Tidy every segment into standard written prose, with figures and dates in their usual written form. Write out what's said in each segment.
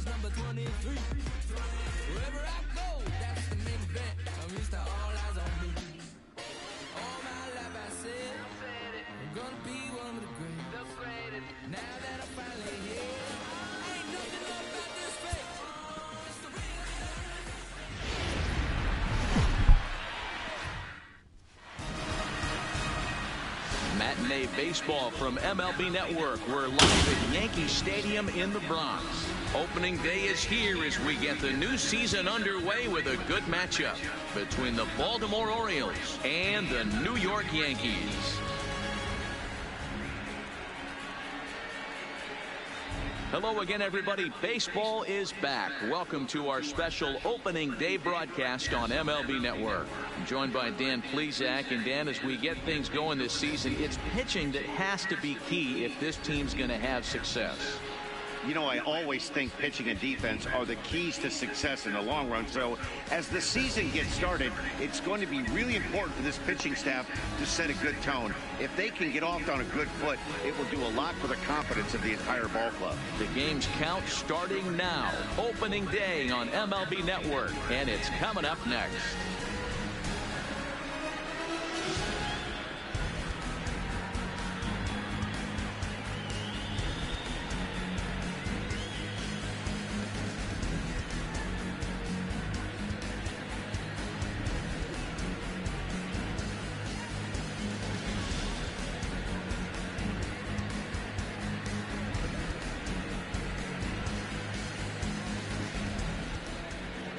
number 23. Wherever I go, that's the main event. I'm used to all eyes on me. All my life I said I'm gonna be one of the greatest. Now that I'm finally here, ain't nothing about this fake. It's the real Matinee baseball from MLB Network. We're live at Yankee Stadium in the Bronx. Opening day is here as we get the new season underway with a good matchup between the Baltimore Orioles and the New York Yankees. Hello again, everybody. Baseball is back. Welcome to our special opening day broadcast on MLB Network. I'm joined by Dan Plesac. And Dan, as we get things going this season, it's pitching that has to be key if this team's going to have success. You know, I always think pitching and defense are the keys to success in the long run. So as the season gets started, it's going to be really important for this pitching staff to set a good tone. If they can get off on a good foot, it will do a lot for the confidence of the entire ball club. The game's count starting now. Opening day on MLB Network, and it's coming up next.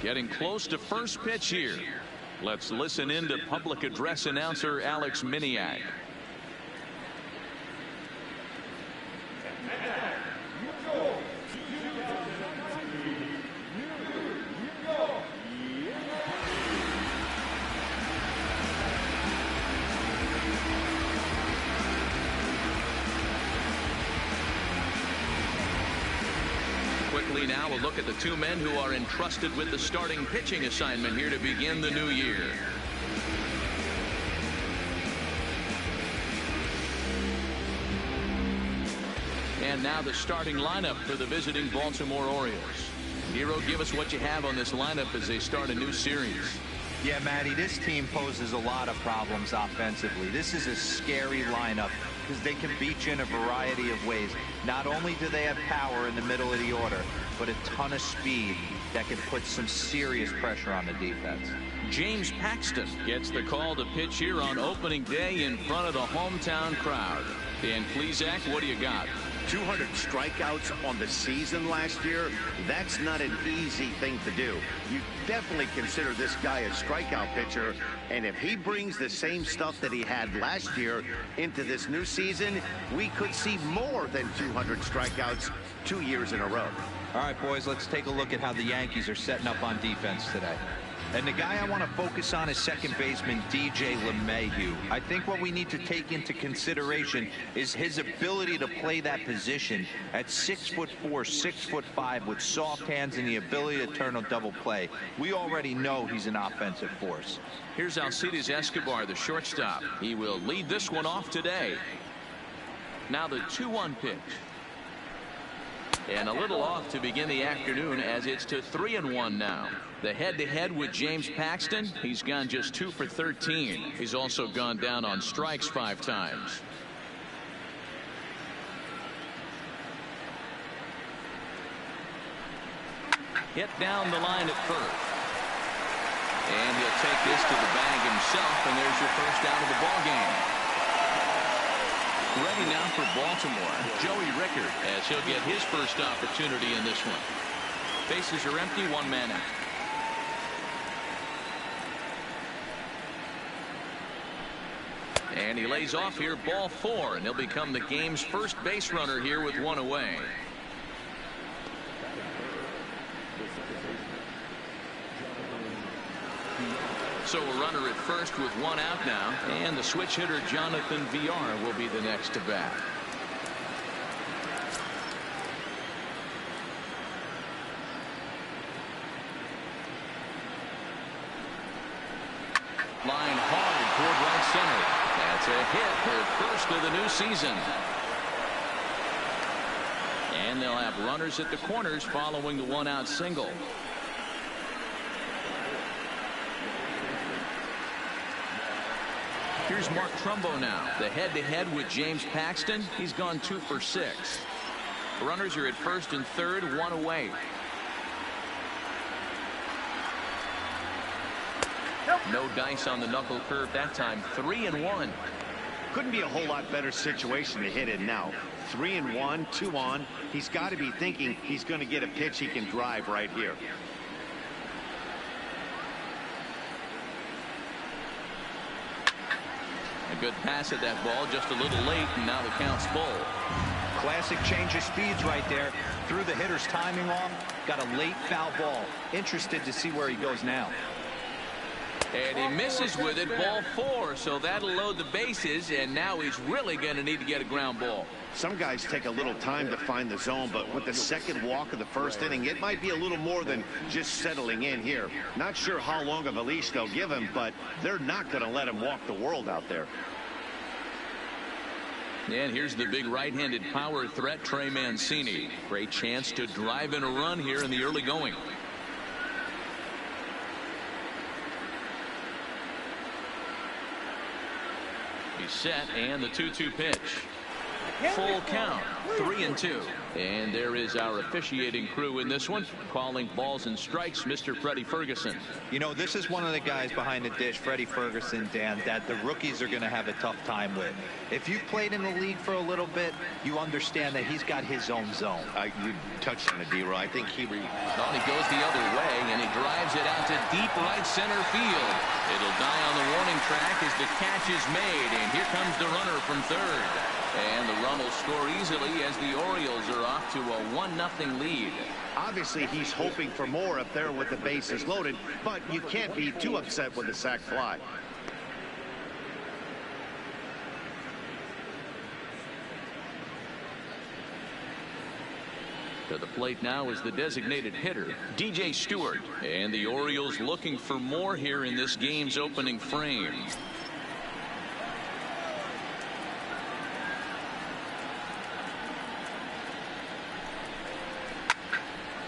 Getting close to first pitch here. Let's listen in to public address announcer Alex Miniak. Now we'll look at the two men who are entrusted with the starting pitching assignment here to begin the new year. And now the starting lineup for the visiting Baltimore Orioles. Hero, give us what you have on this lineup as they start a new series. Yeah, Matty, this team poses a lot of problems offensively. This is a scary lineup because they can beat you in a variety of ways. Not only do they have power in the middle of the order, but a ton of speed that can put some serious pressure on the defense. James Paxton gets the call to pitch here on opening day in front of the hometown crowd. Dan Plesac, what do you got? 200 strikeouts on the season last year. That's not an easy thing to do. You definitely consider this guy a strikeout pitcher, and if he brings the same stuff that he had last year into this new season, we could see more than 200 strikeouts 2 years in a row. All right, boys, let's take a look at how the Yankees are setting up on defense today. And the guy I want to focus on is second baseman DJ LeMahieu. I think what we need to take into consideration is his ability to play that position at 6'4", 6'5", with soft hands and the ability to turn a double play. We already know he's an offensive force. Here's Alcides Escobar, the shortstop. He will lead this one off today. Now the 2-1 pitch. And a little off to begin the afternoon as it's to 3-1 now. The head-to-head with James Paxton, he's gone just 2 for 13. He's also gone down on strikes 5 times. Hit down the line at first. And he'll take this to the bag himself, and there's your first out of the ballgame. Ready now for Baltimore, Joey Rickard, as he'll get his first opportunity in this one. Bases are empty, 1 man out. And he lays off here, ball 4, and he'll become the game's first base runner here with 1 away. So a runner at first with 1 out now, and the switch hitter Jonathan Villar will be the next to bat. Line hard toward right center. That's a hit, their first of the new season. And they'll have runners at the corners following the one-out single. Here's Mark Trumbo now. The head-to-head with James Paxton. He's gone 2 for 6. Runners are at first and third, 1 away. No dice on the knuckle curve that time. 3-1. Couldn't be a whole lot better situation to hit in now. 3-1, 2 on. He's got to be thinking he's going to get a pitch he can drive right here. A good pass at that ball, just a little late, and now the count's full. Classic change of speeds right there. Threw the hitter's timing off. Got a late foul ball. Interested to see where he goes now. And he misses with it, ball 4, so that'll load the bases, and now he's really going to need to get a ground ball. Some guys take a little time to find the zone, but with the second walk of the first inning, it might be a little more than just settling in here. Not sure how long of a leash they'll give him, but they're not going to let him walk the world out there. And here's the big right-handed power threat, Trey Mancini. Great chance to drive in a run here in the early going. He's set, and the 2-2 pitch. Full count, 3-2. And there is our officiating crew in this one, calling balls and strikes, Mr. Freddie Ferguson. You know, this is one of the guys behind the dish, Freddie Ferguson, Dan, that the rookies are going to have a tough time with. If you've played in the league for a little bit, you understand that he's got his own zone. You touched on it, D-Roy. I think he goes the other way, and he drives it out to deep right center field. It'll die on the warning track as the catch is made, and here comes the runner from third. And the run will score easily as the Orioles are off to a 1-0 lead. Obviously, he's hoping for more up there with the bases loaded, but you can't be too upset with a sac fly. To the plate now is the designated hitter, DJ Stewart. And the Orioles looking for more here in this game's opening frame.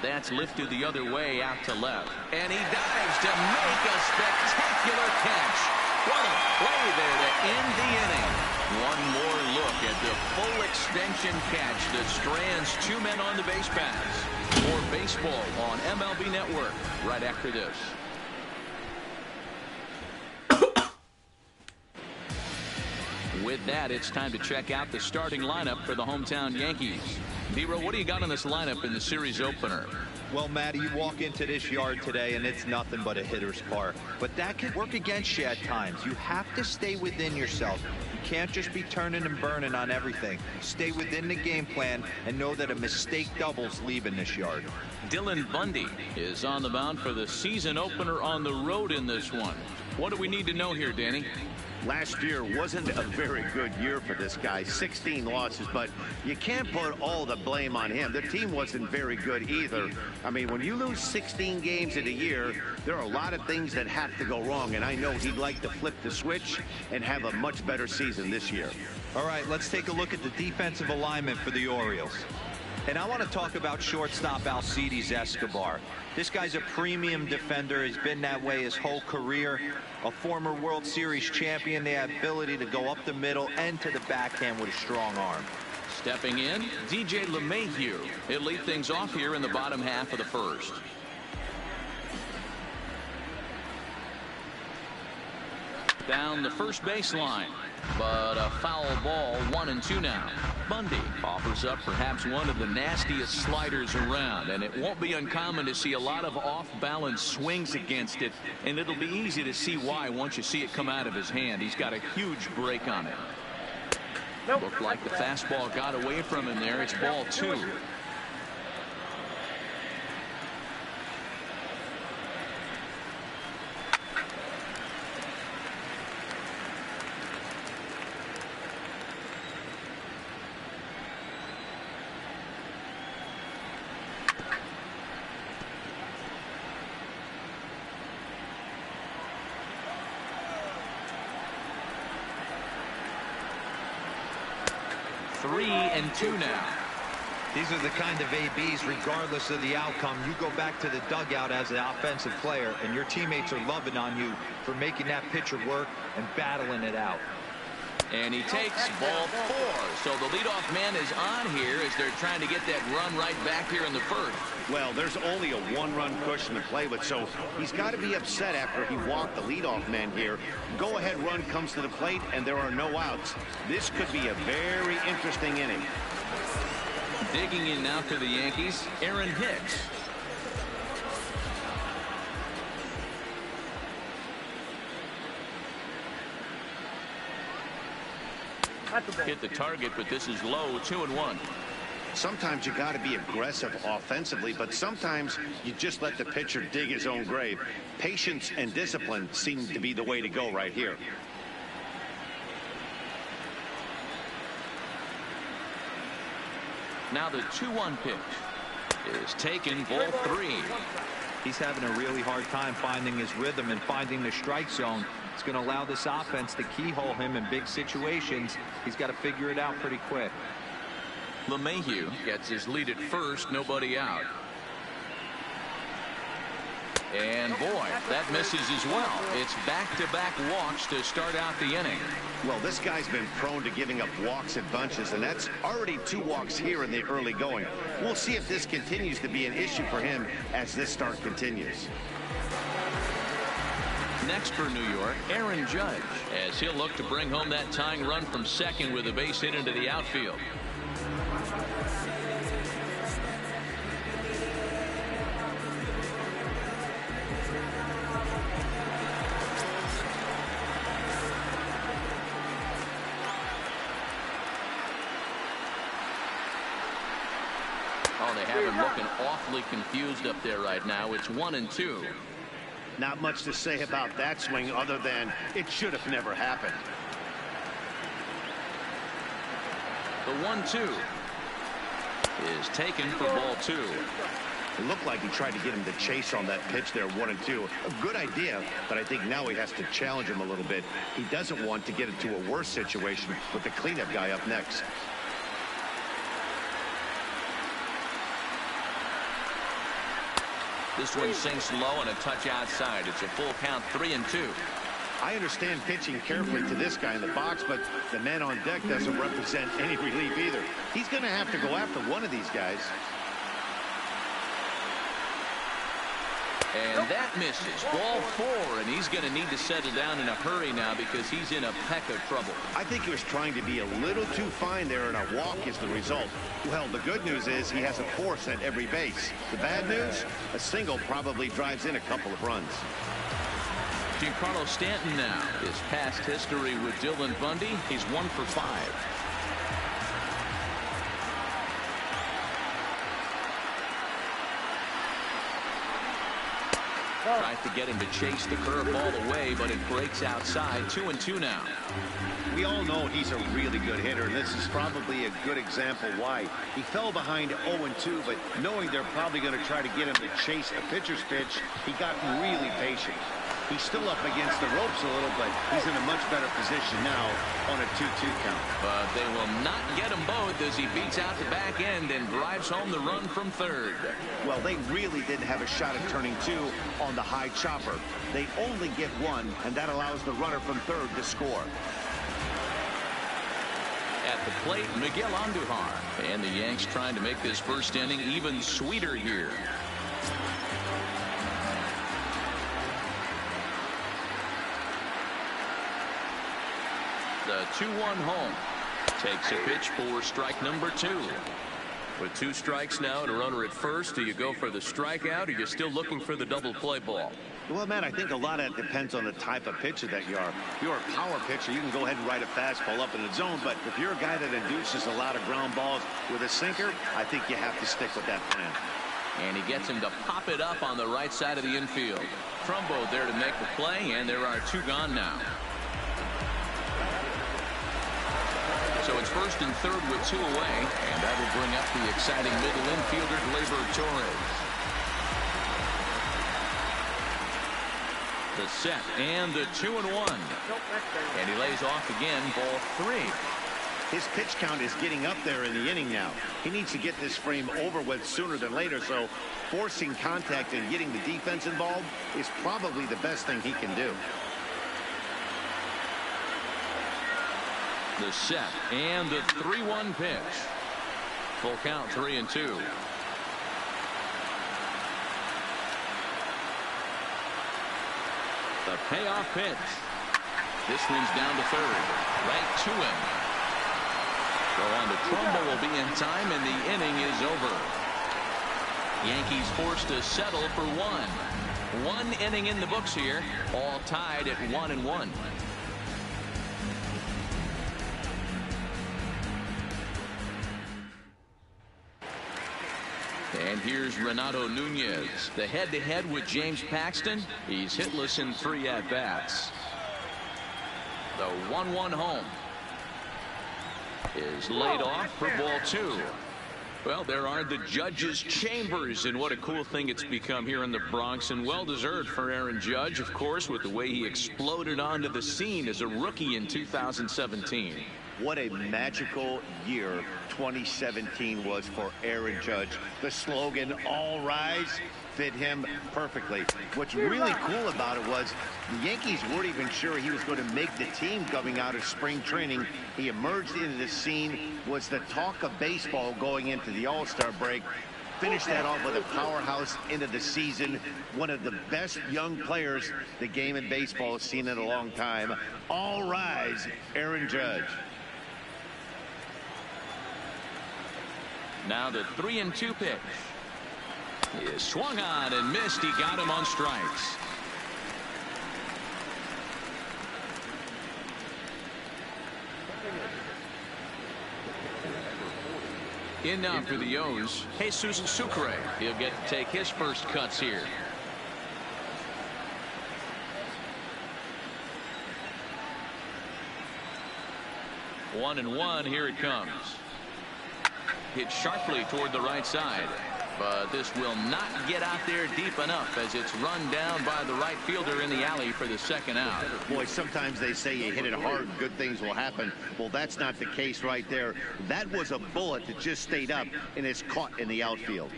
That's lifted the other way out to left. And he dives to make a spectacular catch. What a play there to end the inning. One more look at the full extension catch that strands 2 men on the base paths. More baseball on MLB Network right after this. With that, it's time to check out the starting lineup for the hometown Yankees. D-Row, what do you got in this lineup in the series opener? Well, Matty, you walk into this yard today and it's nothing but a hitter's park. But that can work against you at times. You have to stay within yourself. You can't just be turning and burning on everything. Stay within the game plan and know that a mistake doubles leaving this yard. Dylan Bundy is on the mound for the season opener on the road in this one. What do we need to know here, Danny? Last year wasn't a very good year for this guy. 16 losses, but you can't put all the blame on him. The team wasn't very good either. I mean, when you lose 16 games in a year, there are a lot of things that have to go wrong, and I know he'd like to flip the switch and have a much better season this year. All right, let's take a look at the defensive alignment for the Orioles. And I want to talk about shortstop Alcides Escobar. This guy's a premium defender. He's been that way his whole career. A former World Series champion. The ability to go up the middle and to the backhand with a strong arm. Stepping in, DJ LeMahieu. He'll lead things off here in the bottom half of the first. Down the first baseline. But a foul ball, 1-2 now. Bundy offers up perhaps one of the nastiest sliders around, and it won't be uncommon to see a lot of off-balance swings against it, and it'll be easy to see why once you see it come out of his hand. He's got a huge break on it. Looked like the fastball got away from him there. It's ball 2. Three and 2 now. These are the kind of ABs, regardless of the outcome, you go back to the dugout as an offensive player, and your teammates are loving on you for making that pitcher work and battling it out. And he takes ball 4. So the leadoff man is on here as they're trying to get that run right back here in the first. Well, there's only a 1-run cushion to play with, so he's got to be upset after he walked the leadoff man here. Go-ahead run comes to the plate, and there are no outs. This could be a very interesting inning. Digging in now for the Yankees, Aaron Hicks. Hit the target, but this is low, 2-1. Sometimes you got to be aggressive offensively, but sometimes you just let the pitcher dig his own grave. Patience and discipline seem to be the way to go right here. Now the 2-1 pitch is taken, ball 3. He's having a really hard time finding his rhythm and finding the strike zone. It's going to allow this offense to keyhole him in big situations. He's got to figure it out pretty quick. LeMahieu gets his lead at first, nobody out. And boy, that misses as well. It's back-to-back walks to start out the inning. Well, this guy's been prone to giving up walks in bunches, and that's already 2 walks here in the early going. We'll see if this continues to be an issue for him as this start continues. Next for New York, Aaron Judge, as he'll look to bring home that tying run from second with a base hit into the outfield. Oh, they have him looking awfully confused up there right now. It's 1-2. Not much to say about that swing other than it should have never happened. The 1-2 is taken for ball 2. It looked like he tried to get him to chase on that pitch there, 1-2. A good idea, but I think now he has to challenge him a little bit. He doesn't want to get into a worse situation with the cleanup guy up next. This one sinks low and a touch outside. It's a full count, 3-2. I understand pitching carefully to this guy in the box, but the man on deck doesn't represent any relief either. He's going to have to go after one of these guys. And that misses. Ball 4, and he's going to need to settle down in a hurry now because he's in a peck of trouble. I think he was trying to be a little too fine there, and a walk is the result. Well, the good news is he has a force at every base. The bad news, a single probably drives in a couple of runs. Giancarlo Stanton now. His past history with Dylan Bundy, he's 1 for 5. Tries to get him to chase the curveball away, but it breaks outside. 2-2 now. We all know he's a really good hitter, and this is probably a good example why. He fell behind 0-2, but knowing they're probably going to try to get him to chase a pitcher's pitch, he got really patient. He's still up against the ropes a little, but he's in a much better position now on a 2-2 count. But they will not get him both as he beats out the back end and drives home the run from third. Well, they really didn't have a shot at turning 2 on the high chopper. They only get 1, and that allows the runner from third to score. At the plate, Miguel Andujar. And the Yanks trying to make this first inning even sweeter here. The 2-1 home. Takes a pitch for strike number 2. With 2 strikes now and a runner at first, do you go for the strikeout, or are you still looking for the double play ball? Well, Matt, I think a lot of it depends on the type of pitcher that you are. If you're a power pitcher, you can go ahead and ride a fastball up in the zone, but if you're a guy that induces a lot of ground balls with a sinker, I think you have to stick with that plan. And he gets him to pop it up on the right side of the infield. Trumbo there to make the play, and there are 2 gone now. So it's first and third with 2 away, and that will bring up the exciting middle infielder, Gleyber Torres. The set and the 2-1. And he lays off again, ball 3. His pitch count is getting up there in the inning now. He needs to get this frame over with sooner than later, so forcing contact and getting the defense involved is probably the best thing he can do. The set and the 3-1 pitch. Full count, 3-2. The payoff pitch. This one's down to third. Right to him. So on to Trumbo will be in time, and the inning is over. Yankees forced to settle for one inning in the books here, all tied at 1-1. And here's Renato Nunez. The head-to-head with James Paxton. He's hitless in 3 at-bats. The 1-1 home is laid off for ball 2. Well, there are the judges' chambers, and what a cool thing it's become here in the Bronx, and well-deserved for Aaron Judge, of course, with the way he exploded onto the scene as a rookie in 2017. What a magical year 2017 was for Aaron Judge. The slogan, "All Rise," fit him perfectly. What's really cool about it was the Yankees weren't even sure he was going to make the team coming out of spring training. He emerged into the scene, was the talk of baseball going into the All-Star break. Finished that off with a powerhouse into the season. One of the best young players the game in baseball has seen in a long time. All rise, Aaron Judge. Now the 3-2 pitch. He is swung on and missed. He got him on strikes. In now for the O's, Jesus Sucre. He'll get to take his first cuts here. One and one. Here it comes. Hit sharply toward the right side, but this will not get out there deep enough as it's run down by the right fielder in the alley for the second out. Boy, sometimes they say you hit it hard, good things will happen. Well, that's not the case right there. That was a bullet that just stayed up and is caught in the outfield.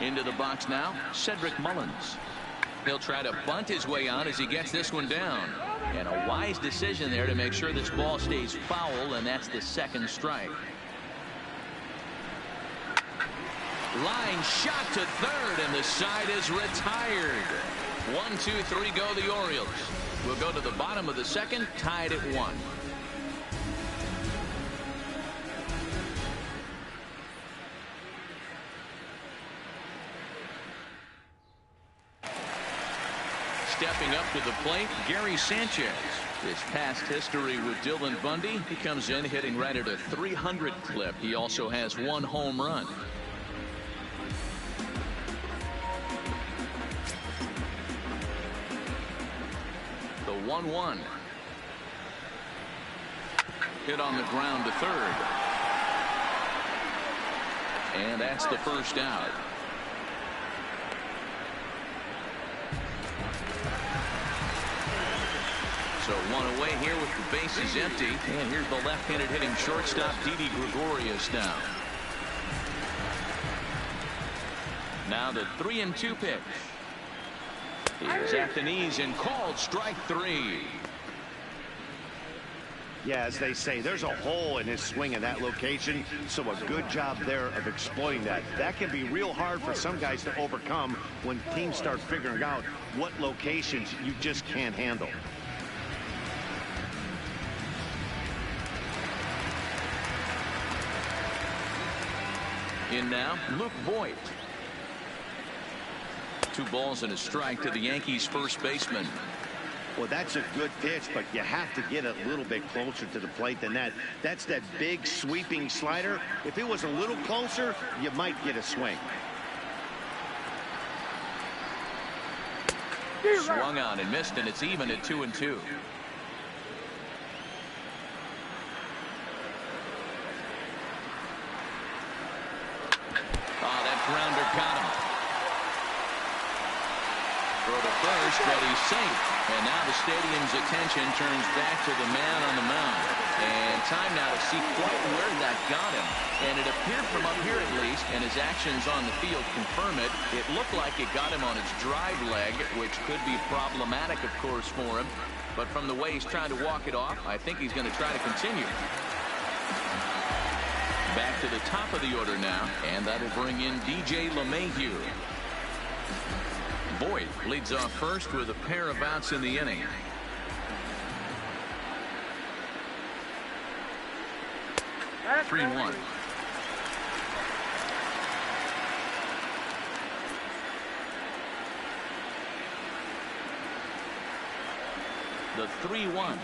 Into the box now, Cedric Mullins. He'll try to bunt his way on as he gets this one down. And a wise decision there to make sure this ball stays foul, and that's the second strike. Line shot to third, and the side is retired. 1-2-3 go the Orioles. We'll go to the bottom of the second, tied at 1. Stepping up to the plate, Gary Sanchez. His past history with Dylan Bundy. He comes in hitting right at a 300 clip. He also has 1 home run. The 1-1. Hit on the ground to third. And that's the first out. So 1 away here with the bases empty. And here's the left-handed hitting shortstop, Didi Gregorius now. Now the 3-2 pitch. He is at the knees and called strike 3. Yeah, as they say, there's a hole in his swing in that location, so a good job there of exploiting that. That can be real hard for some guys to overcome when teams start figuring out what locations you just can't handle. In now, Luke Voigt. 2 balls and a strike to the Yankees first baseman. Well, that's a good pitch, but you have to get a little bit closer to the plate than that. That's that big sweeping slider. If it was a little closer, you might get a swing. Swung on and missed, and it's even at 2-2. Oh, that grounder got him. throw to first, but he's safe. And now the stadium's attention turns back to the man on the mound. And time now to see quite where that got him. And it appeared from up here at least, and his actions on the field confirm it. It looked like it got him on his drive leg, which could be problematic, of course, for him. But from the way he's trying to walk it off, I think he's going to try to continue. Back to the top of the order now, and that'll bring in DJ LeMahieu. Boyd leads off first with a pair of outs in the inning. That's 3-1. The 3-1.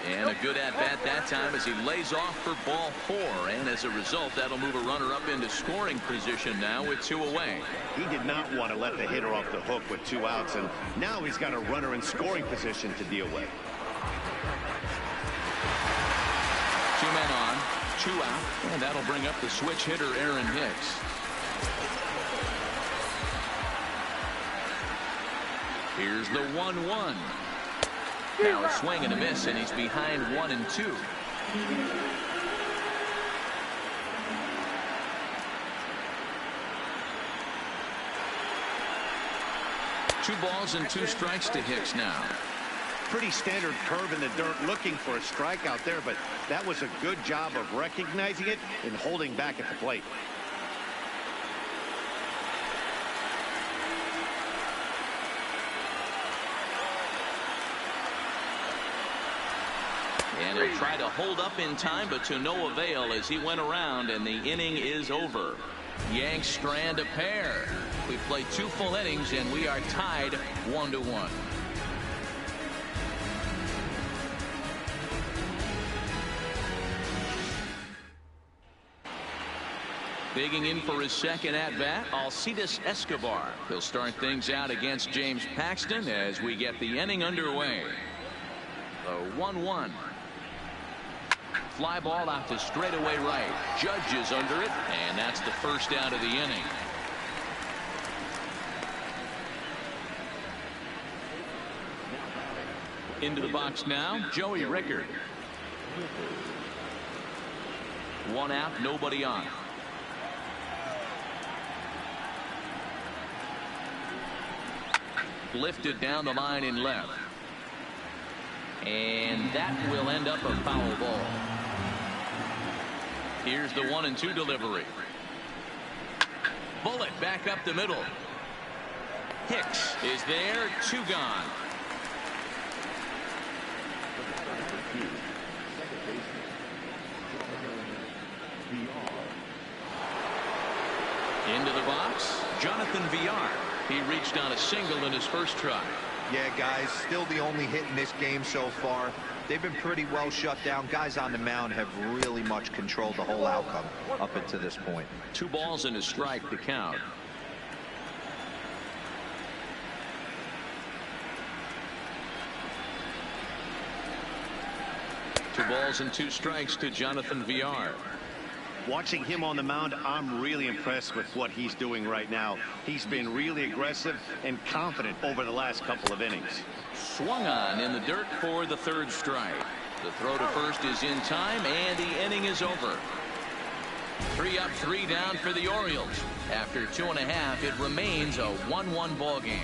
And a good at-bat that time as he lays off for ball 4. And as a result, that'll move a runner up into scoring position now with 2 away. He did not want to let the hitter off the hook with 2 outs, and now he's got a runner in scoring position to deal with. 2 men on, 2 out, and that'll bring up the switch hitter Aaron Hicks. Here's the 1-1. Now a swing and a miss, and he's behind 1-2. Two balls and 2 strikes to Hicks now. Pretty standard curve in the dirt, looking for a strikeout there, but that was a good job of recognizing it and holding back at the plate. And he'll try to hold up in time, but to no avail as he went around, and the inning is over. Yanks strand a pair. We played 2 full innings, and we are tied 1-1. Digging in for his second at-bat, Alcides Escobar. He'll start things out against James Paxton as we get the inning underway. The 1-1. Fly ball out to straightaway right. Judge is under it, and that's the first out of the inning. Into the box now, Joey Rickard. 1 out, nobody on. Lifted down the line in left. And that will end up a foul ball. Here's the 1-2 delivery. Bullet back up the middle. Hicks is there, 2 gone. Into the box, Jonathan Villar. He reached on a single in his first try. Yeah, guys, still the only hit in this game so far. They've been pretty well shut down. Guys on the mound have really much controlled the whole outcome up until this point. 2 balls and a strike to count. Two balls and 2 strikes to Jonathan Villar. Watching him on the mound, I'm really impressed with what he's doing right now. He's been really aggressive and confident over the last couple of innings. Swung on in the dirt for the 3rd strike. The throw to first is in time, and the inning is over. 3 up, 3 down for the Orioles. After 2.5, it remains a 1-1 ball game.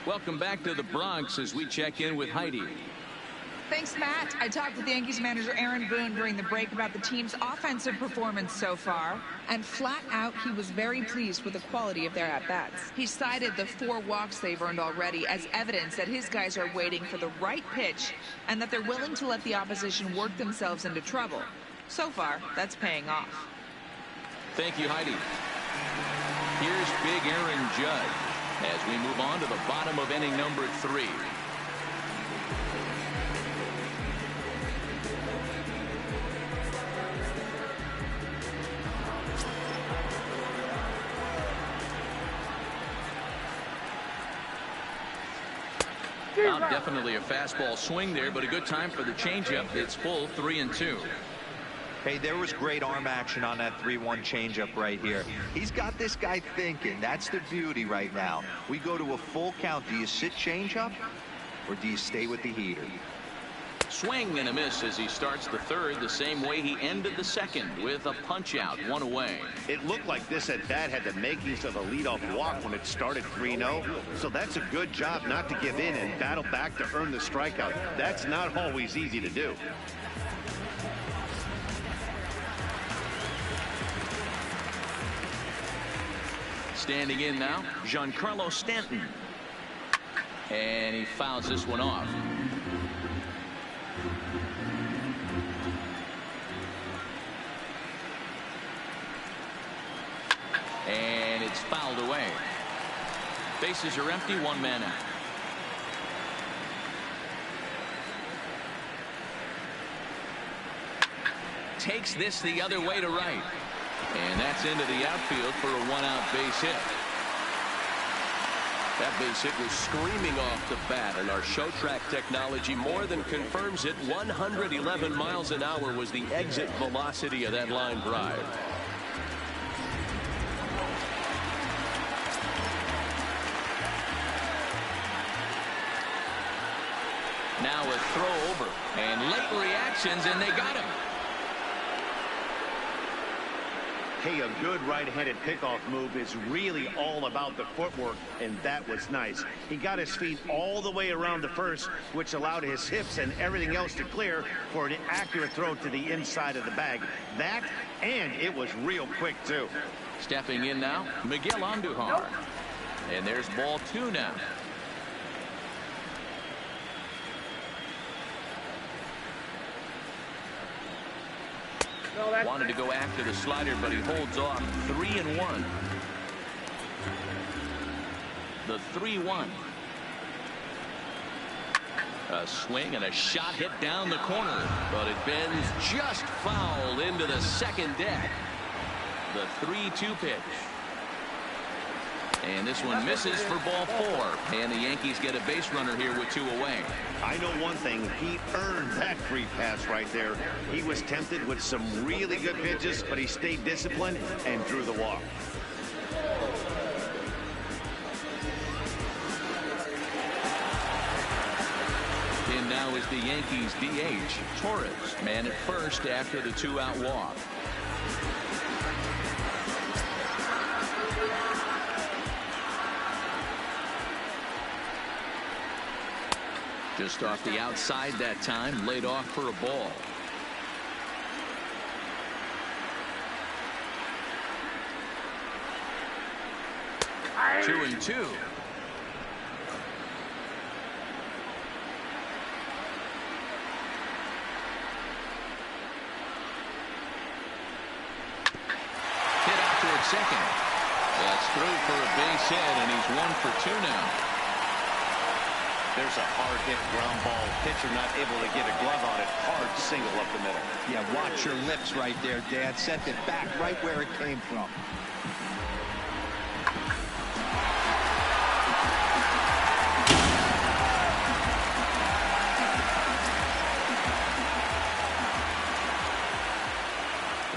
Welcome back to the Bronx as we check in with Heidi. Thanks, Matt. I talked with Yankees manager Aaron Boone during the break about the team's offensive performance so far, and flat out, he was very pleased with the quality of their at-bats. He cited the 4 walks they've earned already as evidence that his guys are waiting for the right pitch and that they're willing to let the opposition work themselves into trouble. So far, that's paying off. Thank you, Heidi. Here's big Aaron Judge as we move on to the bottom of inning number 3. Well, definitely a fastball swing there, but a good time for the changeup. It's full 3-2. Hey, there was great arm action on that 3-1 changeup right here. He's got this guy thinking. That's the beauty right now. We go to a full count. Do you sit changeup or do you stay with the heater? Swing and a miss as he starts the third the same way he ended the second, with a punch out, 1 away. It looked like this at bat had the makings of a leadoff walk when it started 3-0. So that's a good job not to give in and battle back to earn the strikeout. That's not always easy to do. Standing in now, Giancarlo Stanton. And he fouls this one off. And it's fouled away. Bases are empty, 1 man out. Takes this the other way to right. And that's into the outfield for a 1-out base hit. That base hit was screaming off the bat, and our show track technology more than confirms it. 111 miles an hour was the exit velocity of that line drive. Now a throw over, and late reactions, and they got him. Hey, a good right-handed pickoff move is really all about the footwork, and that was nice. He got his feet all the way around the first, which allowed his hips and everything else to clear for an accurate throw to the inside of the bag. That, and it was real quick, too. Stepping in now, Miguel Andujar. And there's ball 2 now. Wanted to go after the slider, but he holds off. 3-1. The 3-1. A swing and a shot hit down the corner, but it bends just foul into the second deck. The 3-2 pitch. And this one misses for ball 4. And the Yankees get a base runner here with 2 away. I know one thing. He earned that free pass right there. He was tempted with some really good pitches, but he stayed disciplined and drew the walk. In now is the Yankees DH, Torres, man at first after the 2-out walk. Just off the outside that time, laid off for a ball. Two and 2. Hit out towards second. That's through for a base hit, and he's 1 for 2 now. There's a hard hit ground ball. Pitcher not able to get a glove on it. Hard single up the middle. Yeah, watch your lips right there, Dad. Sent it back right where it came from.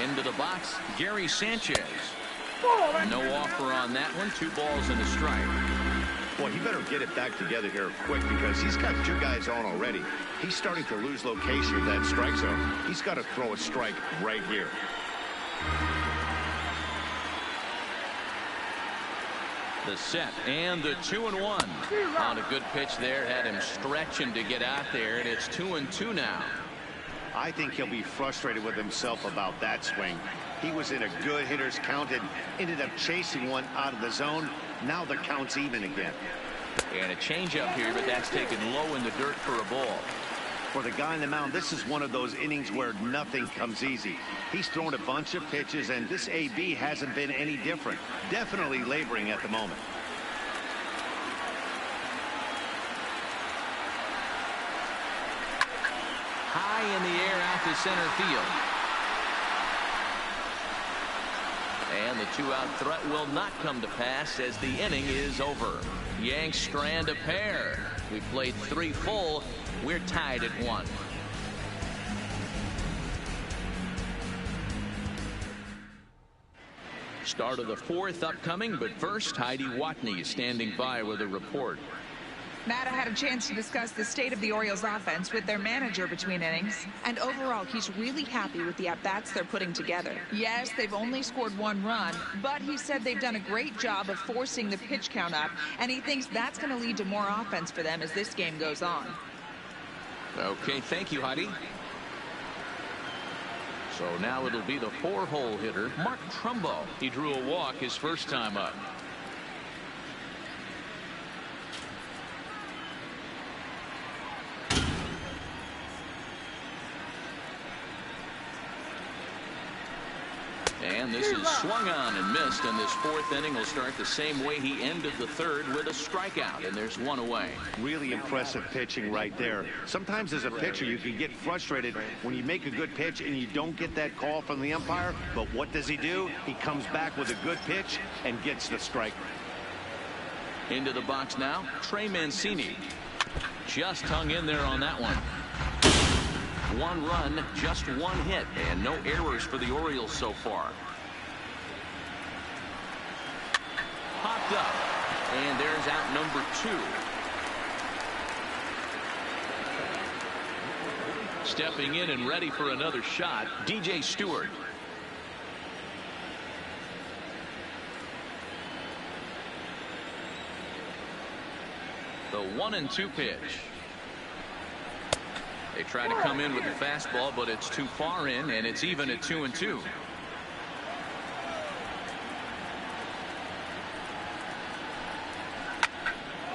Into the box, Gary Sanchez. No offer on that one. 2 balls and a strike. Boy, he better get it back together here quick because he's got 2 guys on already. He's starting to lose location of that strike zone. He's got to throw a strike right here. The set and the 2-1 on a good pitch there. Had him stretching to get out there, and it's 2-2 now. I think he'll be frustrated with himself about that swing. He was in a good hitter's count and ended up chasing one out of the zone. Now the count's even again. And a changeup here, but that's taken low in the dirt for a ball. For the guy on the mound, this is one of those innings where nothing comes easy. He's thrown a bunch of pitches, and this AB hasn't been any different. Definitely laboring at the moment. High in the air out to center field. And the 2-out threat will not come to pass as the inning is over. Yanks strand a pair. We played 3 full. We're tied at 1. Start of the fourth upcoming, but first, Heidi Watney standing by with a report. Matt, I had a chance to discuss the state of the Orioles offense with their manager between innings, and overall he's really happy with the at-bats they're putting together. Yes, they've only scored 1 run, but he said they've done a great job of forcing the pitch count up, and he thinks that's going to lead to more offense for them as this game goes on. Okay, thank you, Heidi. So now it'll be the 4-hole hitter, Mark Trumbo. He drew a walk his first time up. And this is swung on and missed, and this fourth inning will start the same way he ended the third, with a strikeout, and there's 1 away. Really impressive pitching right there. Sometimes as a pitcher you can get frustrated when you make a good pitch and you don't get that call from the umpire, but what does he do? He comes back with a good pitch and gets the strike. Into the box now, Trey Mancini. Just hung in there on that one. 1 run, just 1 hit, and no errors for the Orioles so far. Popped up, and there's out number 2. Stepping in and ready for another shot, DJ Stewart. The 1-2 pitch. They try to come in with the fastball, but it's too far in, and it's even at 2-2.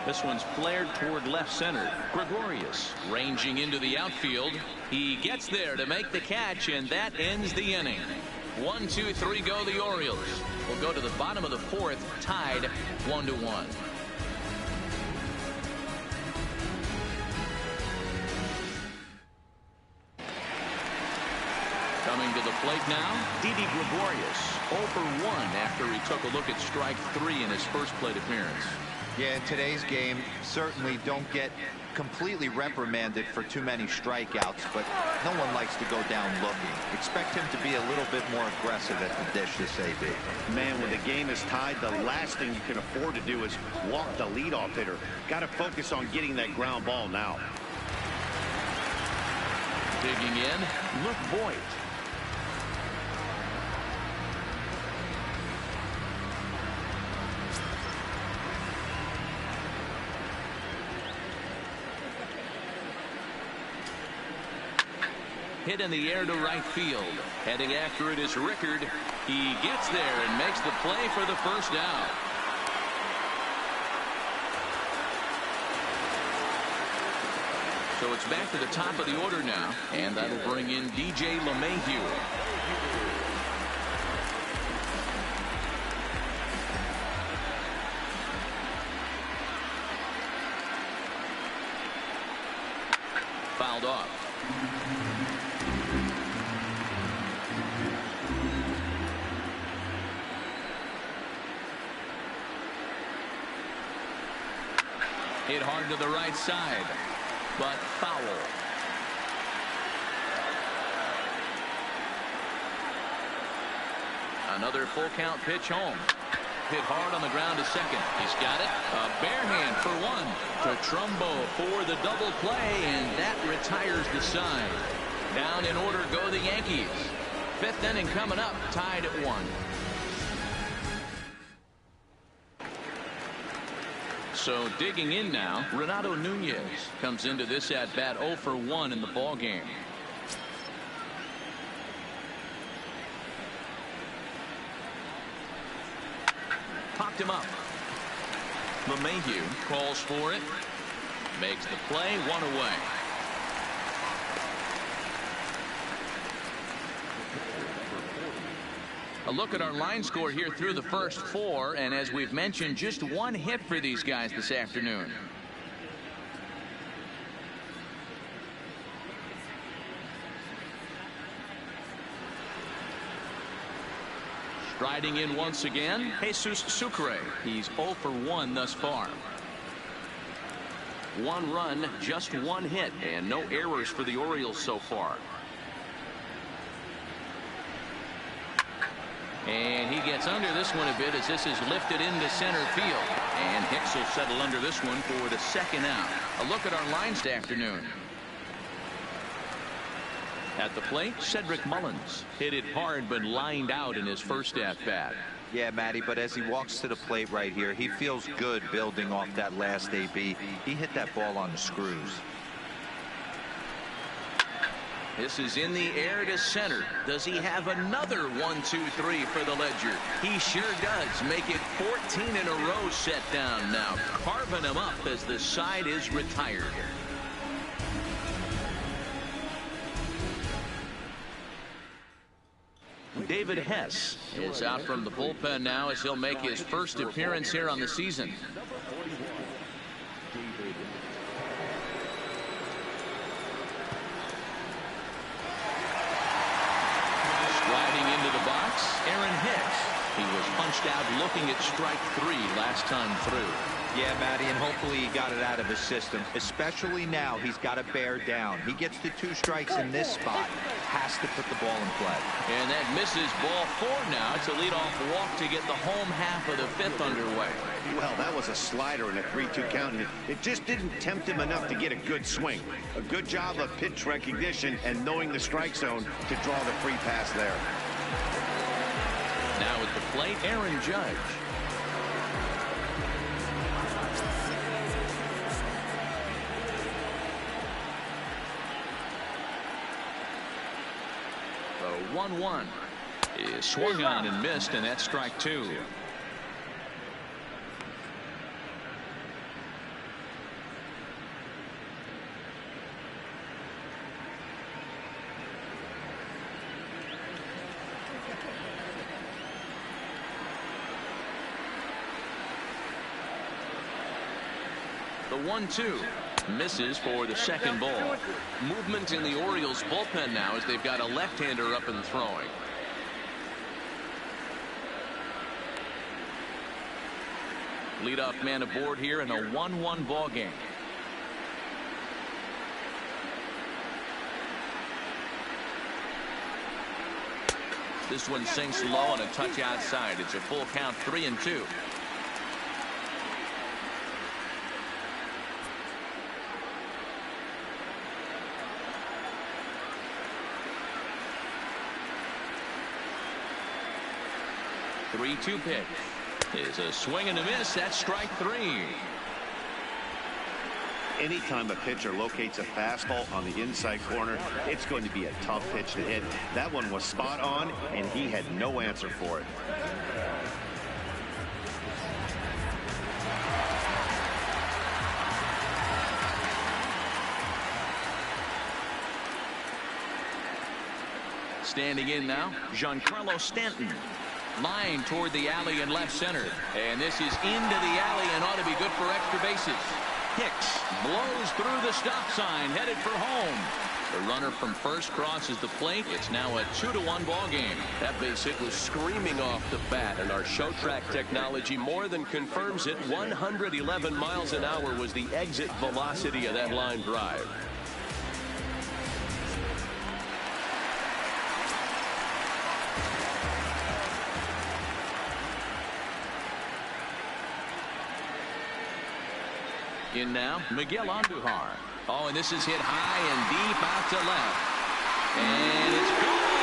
This one's flared toward left center. Gregorius ranging into the outfield. He gets there to make the catch, and that ends the inning. 1, 2, 3 go the Orioles. We'll go to the bottom of the fourth, tied 1-1. Coming to the plate now, Didi Gregorius, 0 for 1 after he took a look at strike 3 in his first plate appearance. Yeah, in today's game, certainly don't get completely reprimanded for too many strikeouts, but no one likes to go down looking. Expect him to be a little bit more aggressive at the dish this AB. Man, when the game is tied, the last thing you can afford to do is walk the leadoff hitter. Got to focus on getting that ground ball now. Digging in, Luke Voigt. Hit in the air to right field. Heading after it is Rickard. He gets there and makes the play for the first out. So it's back to the top of the order now, and that'll bring in DJ LeMahieu. Fouled off. Hit hard to the right side, but foul. Another full count pitch home. Hit hard on the ground to second. He's got it. A bare hand for 1 to Trumbo for the double play, and that retires the side. Down in order go the Yankees. 5th inning coming up, tied at 1. So digging in now, Renato Nunez comes into this at bat 0 for 1 in the ball game. Popped him up. LeMahieu calls for it. Makes the play, 1 away. A look at our line score here through the first 4, and as we've mentioned, just 1 hit for these guys this afternoon. Striding in once again, Jesus Sucre. He's 0 for 1 thus far. 1 run, just 1 hit, and no errors for the Orioles so far. And he gets under this one a bit as this is lifted into center field. And Hicks will settle under this one for the second out. A look at our lines this afternoon. At the plate, Cedric Mullins hit it hard but lined out in his first at-bat. Yeah, Matty, but as he walks to the plate right here, he feels good building off that last AB. He hit that ball on the screws. This is in the air to center. Does he have another 1-2-3 for the Ledger? He sure does. Make it 14 in a row set down now. Carving him up as the side is retired. David Hess is out from the bullpen now as he'll make his first appearance here on the season. Sliding into the box, Aaron Hicks. He was punched out looking at strike 3 last time through. Yeah, Matty, and hopefully he got it out of his system. Especially now, he's got to bear down. He gets the 2 strikes in this spot. Has to put the ball in play. And that misses ball 4 now. It's a leadoff walk to get the home half of the 5th underway. Well, that was a slider in a 3-2 count, and it just didn't tempt him enough to get a good swing. A good job of pitch recognition and knowing the strike zone to draw the free pass there. Now at the plate, Aaron Judge. The 1-1 is swung on and missed, and that's strike 2. The 1-2 misses for the second ball. Movement in the Orioles bullpen now as they've got a left-hander up and throwing. Leadoff man aboard here in a 1-1 ball game. This one sinks low on a touch outside. It's a full count, 3-2. The 3-2 pitch is a swing and a miss. That's strike 3. Anytime a pitcher locates a fastball on the inside corner, it's going to be a tough pitch to hit. That one was spot on, and he had no answer for it. Standing in now, Giancarlo Stanton. Line toward the alley in left center. And this is into the alley and ought to be good for extra bases. Hicks blows through the stop sign, headed for home. The runner from first crosses the plate. It's now a 2-1 ball game. That base hit was screaming off the bat, and our show track technology more than confirms it. 111 miles an hour was the exit velocity of that line drive. In now, Miguel Andujar. Oh, and this is hit high and deep out to left. And it's gone.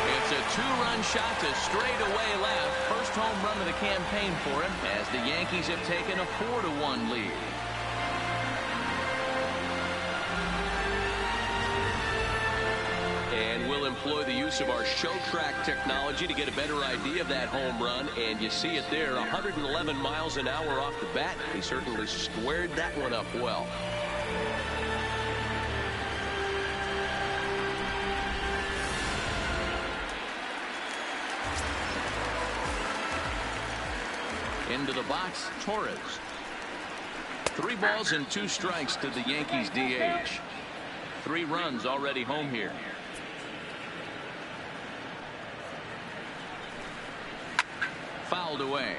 It's a 2-run shot to straightaway left. First home run of the campaign for him as the Yankees have taken a 4-1 lead. And we'll employ the use of our show track technology to get a better idea of that home run. And you see it there, 111 miles an hour off the bat. He certainly squared that one up well. Into the box, Torres. 3 balls and 2 strikes to the Yankees DH. 3 runs already home here. Fouled away.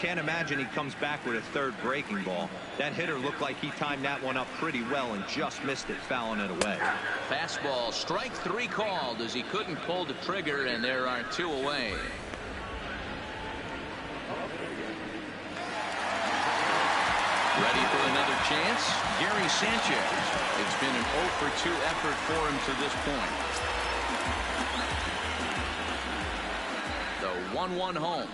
Can't imagine he comes back with a third breaking ball. That hitter looked like he timed that one up pretty well and just missed it, fouling it away. Fastball, strike 3 called as he couldn't pull the trigger, and there are 2 away. Ready for another chance? Gary Sanchez. It's been an 0 for 2 effort for him to this point. The 1-1 home.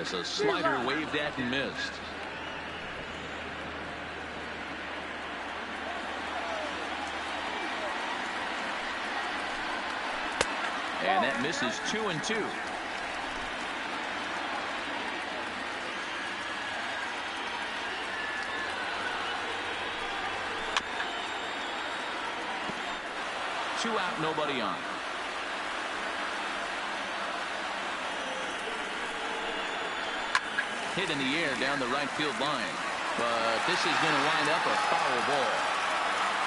As a slider waved at and missed. And that misses 2-2. Two out, nobody on. Hit in the air down the right field line. But this is going to wind up a foul ball.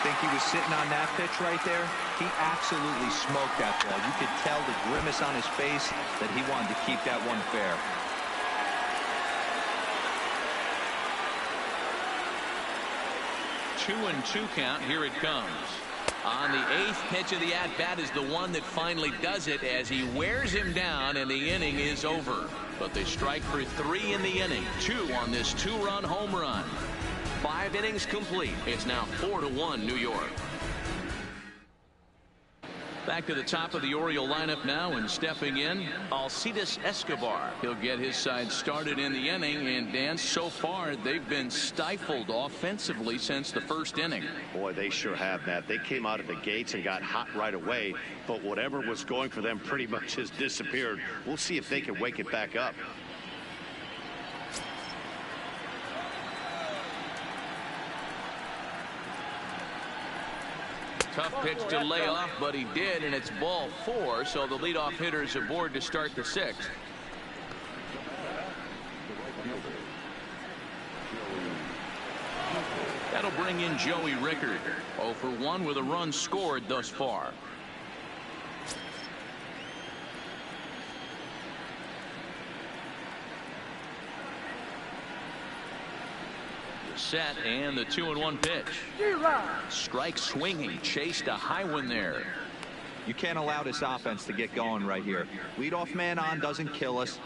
Think he was sitting on that pitch right there? He absolutely smoked that ball. You could tell the grimace on his face that he wanted to keep that one fair. 2-2 count. Here it comes. On the 8th pitch of the at-bat is the one that finally does it as he wears him down, and the inning is over. But they strike for 3 in the inning. 2 on this 2-run home run. 5 innings complete. It's now 4-1 New York. Back to the top of the Oriole lineup now, and stepping in, Alcides Escobar. He'll get his side started in the inning, and Dan, so far they've been stifled offensively since the first inning. Boy, they sure have, Matt. They came out of the gates and got hot right away, but whatever was going for them pretty much has disappeared. We'll see if they can wake it back up. Tough pitch to lay off, but he did, and it's ball 4, so the leadoff hitter is aboard to start the 6th. That'll bring in Joey Rickard. 0 for 1 with a run scored thus far. Set, and the 2-1 pitch. Strike swinging, chased a high one there. You can't allow this offense to get going right here. Leadoff man on doesn't kill us.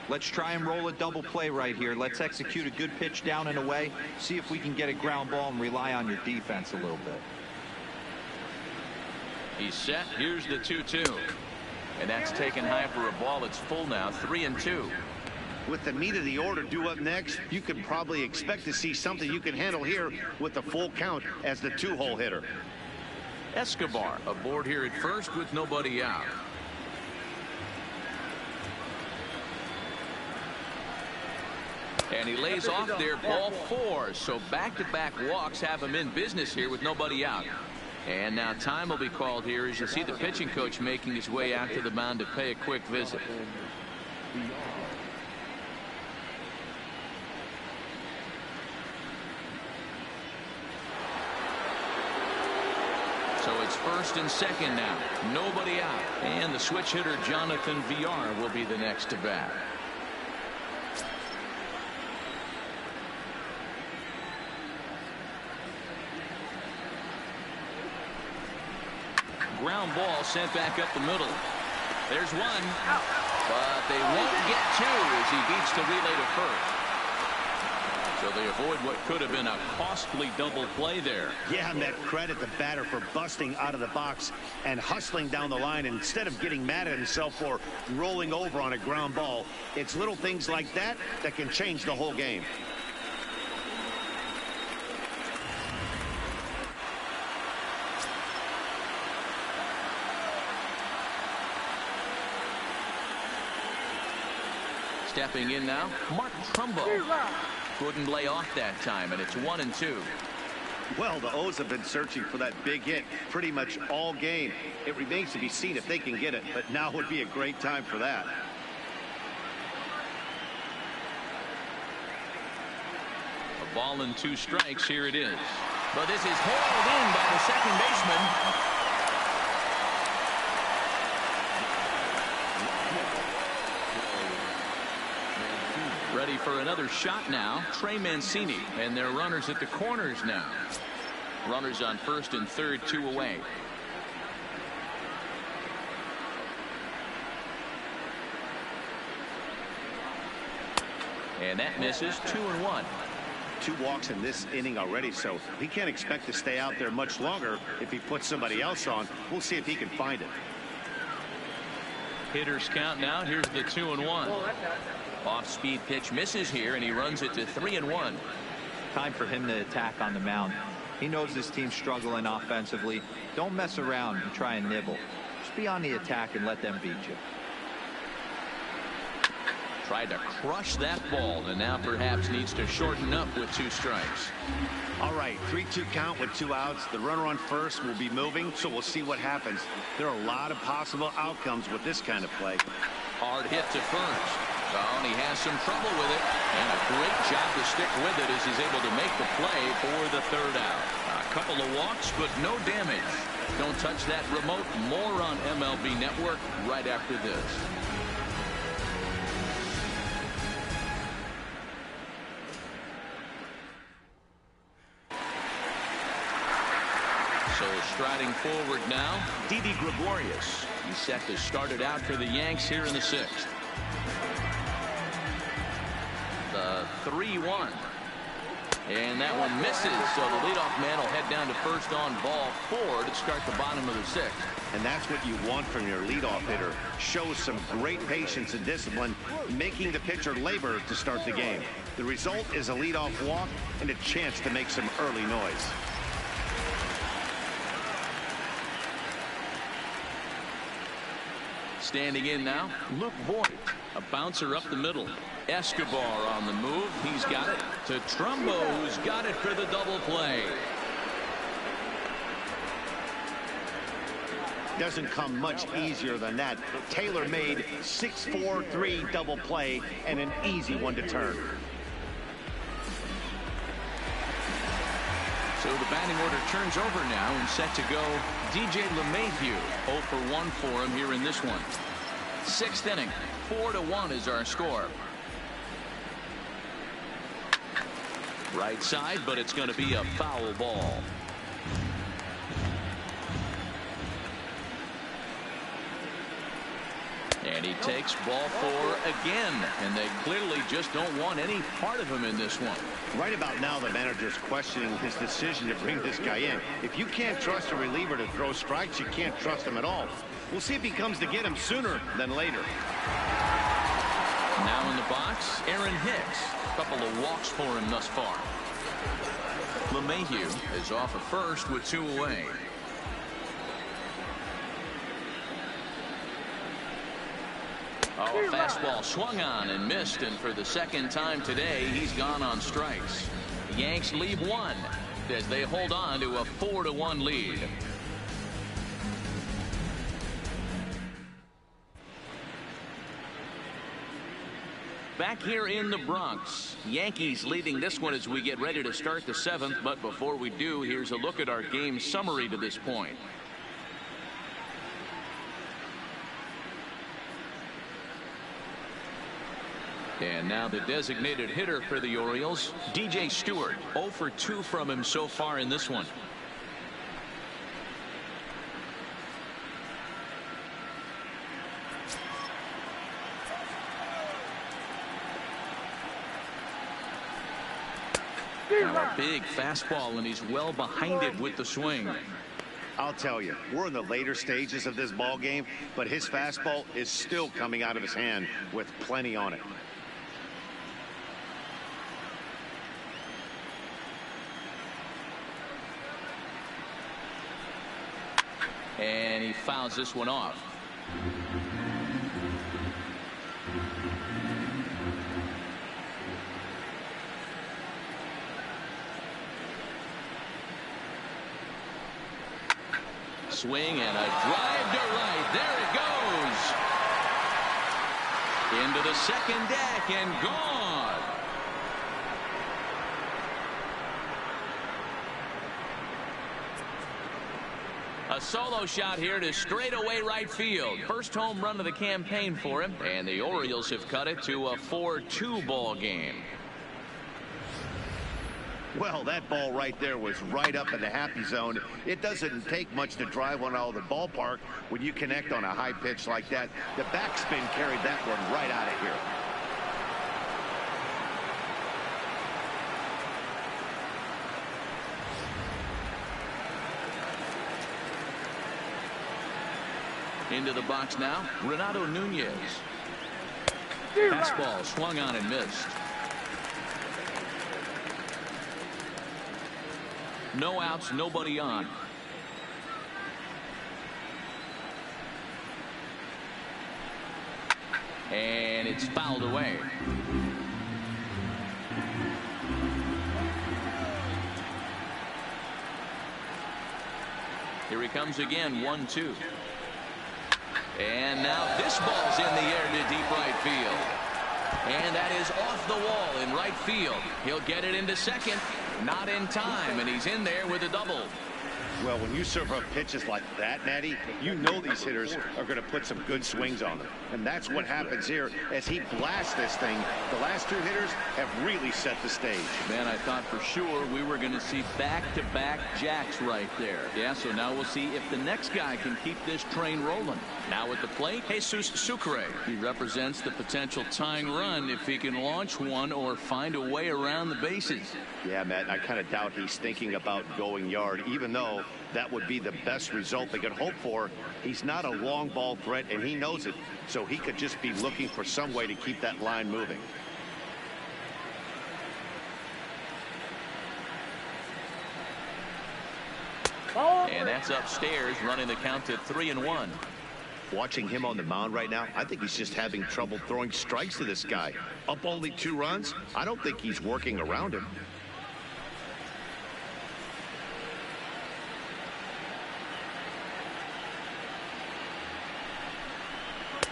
Let's try and roll a double play right here. Let's execute a good pitch down and away. See if we can get a ground ball and rely on your defense a little bit. He's set. Here's the 2-2. And that's taken high for a ball. It's full now, 3-2. With the meat of the order due up next, you could probably expect to see something you can handle here with the full count as the 2-hole hitter. Escobar aboard here at first with nobody out. And he lays off there, ball 4. So back-to-back walks have him in business here with nobody out. And now time will be called here as you see the pitching coach making his way out to the mound to pay a quick visit. So it's first and second now. Nobody out. And the switch hitter Jonathan Villar will be the next to bat. Ground ball sent back up the middle. There's one. But they won't get 2 as he beats the relay to first. So they avoid what could have been a costly double play there. Yeah, and that credit the batter for busting out of the box and hustling down the line instead of getting mad at himself for rolling over on a ground ball. It's little things like that that can change the whole game. Stepping in now, Mark Trumbo. Couldn't lay off that time, and it's 1-2. Well, the O's have been searching for that big hit pretty much all game. It remains to be seen if they can get it, but now would be a great time for that. A ball and 2 strikes. Here it is. But this is hauled in by the second baseman. ready for another shot now. Trey Mancini, and their runners at the corners now. Runners on first and third, 2 away. And that misses. 2-1. 2 walks in this inning already, so he can't expect to stay out there much longer. If he puts somebody else on, we'll see if he can find it. Hitters count now. Here's the 2-1. Off-speed pitch misses here, and he runs it to 3-1. Time for him to attack on the mound. He knows this team's struggling offensively. Don't mess around and try and nibble. Just be on the attack and let them beat you. Tried to crush that ball, and now perhaps needs to shorten up with 2 strikes. All right, 3-2 count with 2 outs. The runner on first will be moving, so we'll see what happens. There are a lot of possible outcomes with this kind of play. Hard hit to first. Oh, and he has some trouble with it. And a great job to stick with it as he's able to make the play for the 3rd out. A couple of walks, but no damage. Don't touch that remote. More on MLB Network right after this. So striding forward now, Didi Gregorius. He's set to start it out for the Yanks here in the 6th. The 3-1. And that one misses, so the leadoff man will head down to first on ball 4 to start the bottom of the 6th. And that's what you want from your leadoff hitter. Shows some great patience and discipline, making the pitcher labor to start the game. The result is a leadoff walk and a chance to make some early noise. Standing in now, Luke Voigt. A bouncer up the middle. Escobar on the move. He's got it to Trumbo, who's got it for the double play. Doesn't come much easier than that. Taylor made 6-4-3 double play and an easy one to turn. So the batting order turns over now and set to go DJ LeMahieu. 0 for 1 for him here in this one. 6th inning. 4-1 is our score. Right side, but it's going to be a foul ball. And he takes ball 4 again, and they clearly just don't want any part of him in this one. Right about now, the manager's questioning his decision to bring this guy in. If you can't trust a reliever to throw strikes, you can't trust him at all. We'll see if he comes to get him sooner than later. Now in the box, Aaron Hicks. A couple of walks for him thus far. LeMahieu is off at first with 2 away. Oh, a fastball swung on and missed, and for the 2nd time today, he's gone on strikes. The Yanks leave 1 as they hold on to a 4-1 lead. Back here in the Bronx, Yankees leading this one as we get ready to start the 7th. But before we do, here's a look at our game summary to this point. And now the designated hitter for the Orioles, DJ Stewart. 0 for 2 from him so far in this one. Now a big fastball, and he's well behind it with the swing. I'll tell you, we're in the later stages of this ball game, but his fastball is still coming out of his hand with plenty on it. And he fouls this one off. Swing and a drive to right. There it goes. Into the 2nd deck and gone. A solo shot here to straightaway right field. First home run of the campaign for him, and the Orioles have cut it to a 4-2 ball game. Well, that ball right there was right up in the happy zone. It doesn't take much to drive one out of the ballpark when you connect on a high pitch like that. The backspin carried that one right out of here. Into the box now, Renato Nunez. Fastball swung on and missed. No outs, nobody on. And it's fouled away. Here he comes again, 1-2. And now this ball's in the air to deep right field. And that is off the wall in right field. He'll get it into second. Not in time, and he's in there with a double. Well, when you serve up pitches like that, Natty, you know these hitters are going to put some good swings on them. And that's what happens here as he blasts this thing. The last two hitters have really set the stage. Man, I thought for sure we were going to see back-to-back jacks right there. Yeah, so now we'll see if the next guy can keep this train rolling. Now at the plate, Jesus Sucre. He represents the potential tying run if he can launch one or find a way around the bases. Yeah, Matt, I kind of doubt he's thinking about going yard, even though that would be the best result they could hope for. He's not a long ball threat, and he knows it, so he could just be looking for some way to keep that line moving. And that's upstairs, running the count to 3-1. Watching him on the mound right now, I think he's just having trouble throwing strikes to this guy. Up only 2 runs, I don't think he's working around him.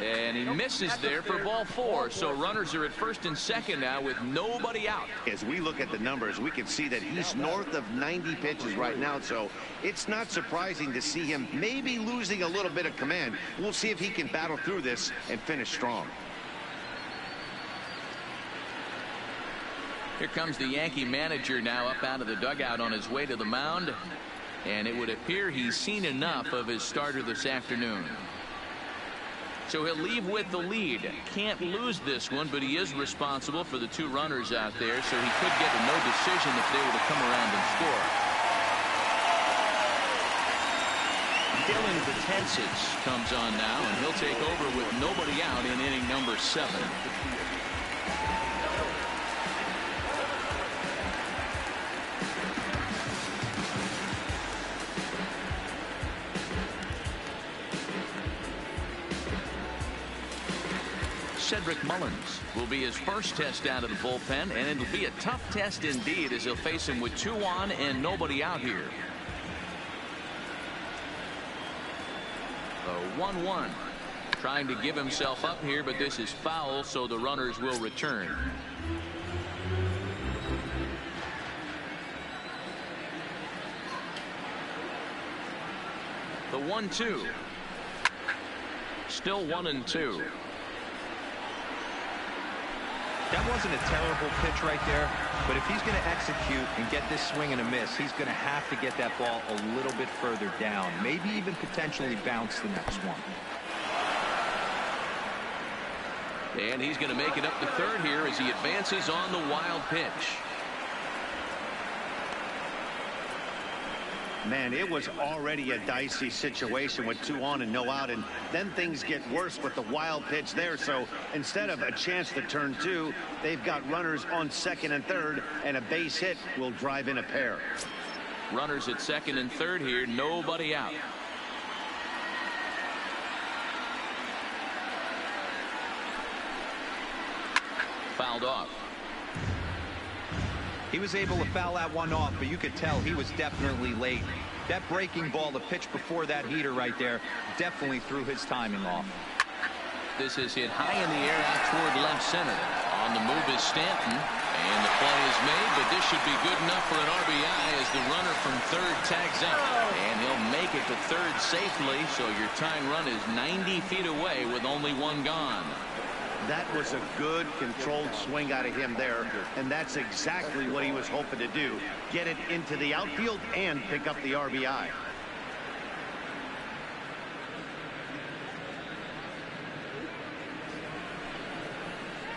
And he misses there for ball 4. So runners are at first and second now with nobody out. As we look at the numbers, we can see that he's north of 90 pitches right now. So it's not surprising to see him maybe losing a little bit of command. We'll see if he can battle through this and finish strong. Here comes the Yankee manager now up out of the dugout on his way to the mound. And it would appear he's seen enough of his starter this afternoon. So he'll leave with the lead. Can't lose this one, but he is responsible for the 2 runners out there, so he could get a no decision if they were to come around and score. Dylan Betances comes on now, and he'll take over with nobody out in inning number 7. Cedric Mullins will be his first test out of the bullpen, and it'll be a tough test indeed as he'll face him with 2 on and nobody out here. The 1-1 trying to give himself up here, but this is foul, so the runners will return. The 1-2. Still 1-2. That wasn't a terrible pitch right there, but if he's going to execute and get this swing and a miss, he's going to have to get that ball a little bit further down, maybe even potentially bounce the next one. And he's going to make it up to third here as he advances on the wild pitch. Man, it was already a dicey situation with 2 on and no out, and then things get worse with the wild pitch there. So instead of a chance to turn 2, they've got runners on second and third, and a base hit will drive in a pair. Runners at second and third here, nobody out. Fouled off. He was able to foul that one off, but you could tell he was definitely late. That breaking ball, the pitch before that heater right there, definitely threw his timing off. This is hit high in the air out toward left center. On the move is Stanton, And the play is made, but this should be good enough for an RBI as the runner from third tags up. And he'll make it to third safely, so your tying run is 90 feet away with only one gone. That was a good controlled swing out of him there, and that's exactly what he was hoping to do. Get it into the outfield and pick up the RBI.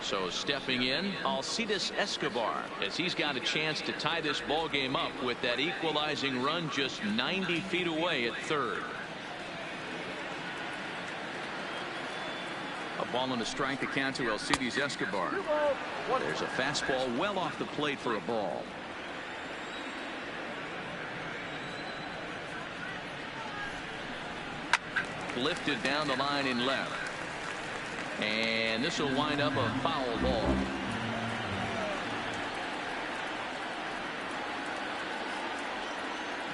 So stepping in, Alcides Escobar, as he's got a chance to tie this ball game up with that equalizing run just 90 feet away at third. A ball and a strike to count to Alcides Escobar. There's a fastball well off the plate for a ball. Lifted down the line in left. And this will wind up a foul ball.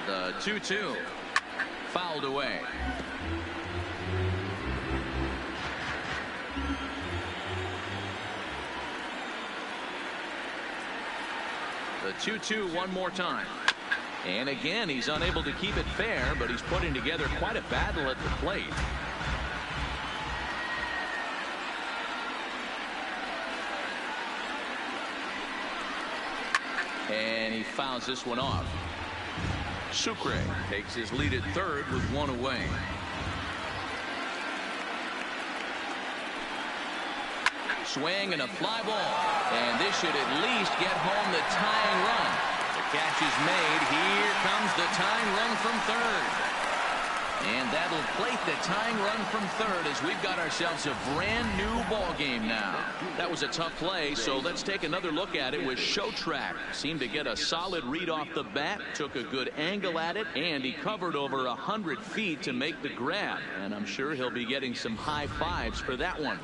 The 2-2 fouled away. The 2-2 one more time. And again, he's unable to keep it fair, but he's putting together quite a battle at the plate. And he fouls this one off. Sucre takes his lead at third with one away. Swing and a fly ball. And this should at least get home the tying run. The catch is made. Here comes the tying run from third. And that'll plate the tying run from third as we've got ourselves a brand new ball game now. That was a tough play, so let's take another look at it with Show Track. Seemed to get a solid read off the bat, took a good angle at it, and he covered over 100 feet to make the grab. And I'm sure he'll be getting some high fives for that one.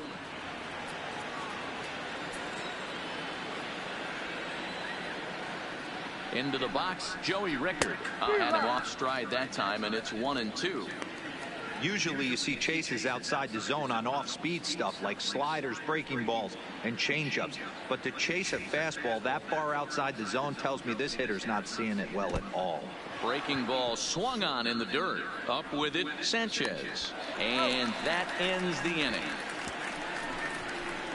Into the box, Joey Rickard. Had him off stride that time, and it's 1-2. Usually you see chases outside the zone on off-speed stuff like sliders, breaking balls, and changeups. But to chase a fastball that far outside the zone tells me this hitter's not seeing it well at all. Breaking ball swung on in the dirt. Up with it, Sanchez. And that ends the inning.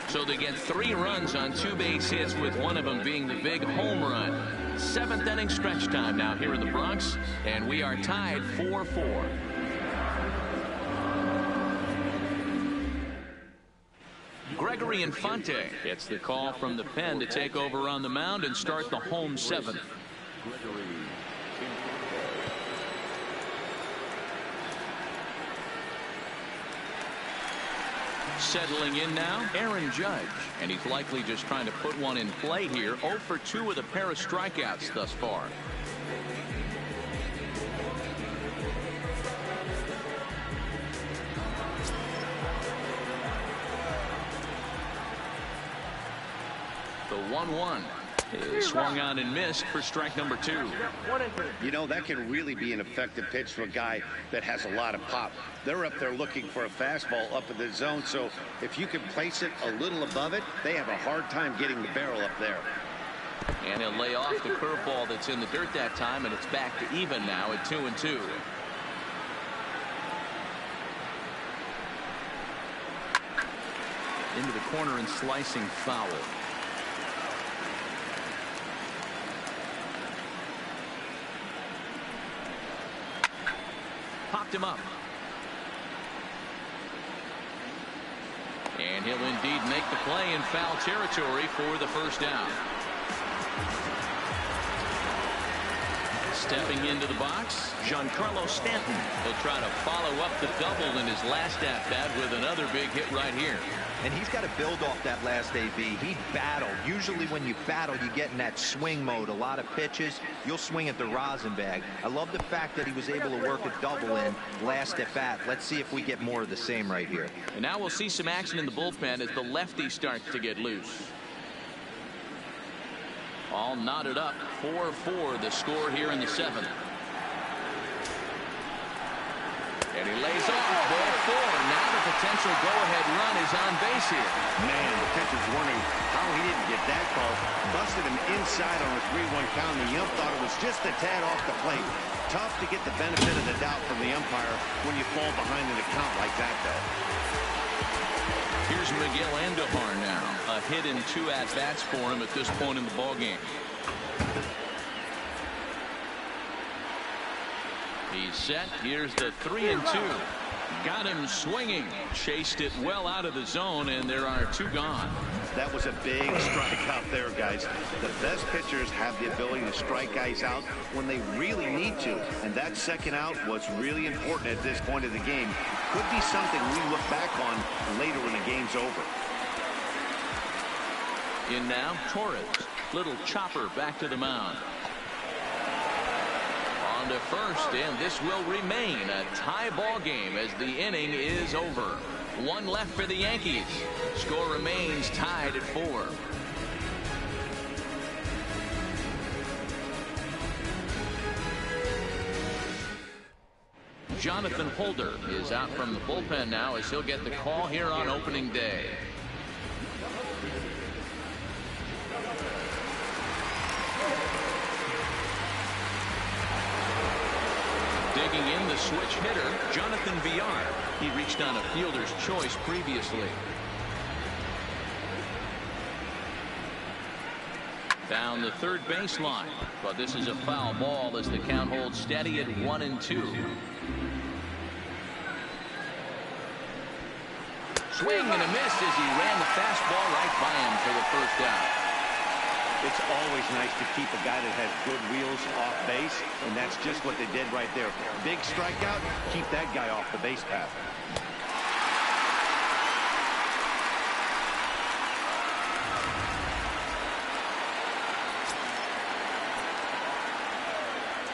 So they get 3 runs on 2 base hits, with one of them being the big home run. 7th inning stretch time now here in the Bronx, and we are tied 4-4. Gregory Infante gets the call from the pen to take over on the mound and start the home 7th. Settling in now, Aaron Judge, and he's likely just trying to put one in play here. 0 for 2 with a pair of strikeouts thus far. The 1-1 is swung on and missed for strike number 2. You know, that can really be an effective pitch for a guy that has a lot of pop. They're up there looking for a fastball up in the zone, so if you can place it a little above it, they have a hard time getting the barrel up there. And he'll lay off the curveball that's in the dirt that time, and it's back to even now at 2-2. Into the corner and slicing foul. Popped him up. And he'll indeed make the play in foul territory for the first down. Stepping into the box, Giancarlo Stanton. He'll try to follow up the double in his last at-bat with another big hit right here. And he's got to build off that last AB. He battled. Usually when you battle, you get in that swing mode. A lot of pitches, you'll swing at the rosin bag. I love the fact that he was able to work a double in last at bat. Let's see if we get more of the same right here. And now we'll see some action in the bullpen as the lefty starts to get loose. All knotted up, 4-4 the score here in the 7th. And he lays off. Ball 4. Now the potential go-ahead run is on base here. Man, the pitcher's wondering how he didn't get that call. Busted him inside on a 3-1 count. The ump thought it was just a tad off the plate. Tough to get the benefit of the doubt from the umpire when you fall behind in a count like that, though. Here's Miguel Andujar now. A hit and 2 at-bats for him at this point in the ballgame. He's set. Here's the 3-2. Got him swinging. Chased it well out of the zone, and there are 2 gone. That was a big strikeout there, guys. The best pitchers have the ability to strike guys out when they really need to. And that second out was really important at this point of the game. Could be something we look back on later when the game's over. In now, Torres. Little chopper back to the mound. On to first, and this will remain a tie ball game as the inning is over. 1 left for the Yankees. Score remains tied at 4. Jonathan Holder is out from the bullpen now as he'll get the call here on opening day. Digging in, the switch hitter, Jonathan Villar. He reached on a fielder's choice previously. Down the third baseline, but this is a foul ball as the count holds steady at 1-2. Swing and a miss as he ran the fastball right by him for the first out. It's always nice to keep a guy that has good wheels off base, and that's just what they did right there. Big strikeout, keep that guy off the base path.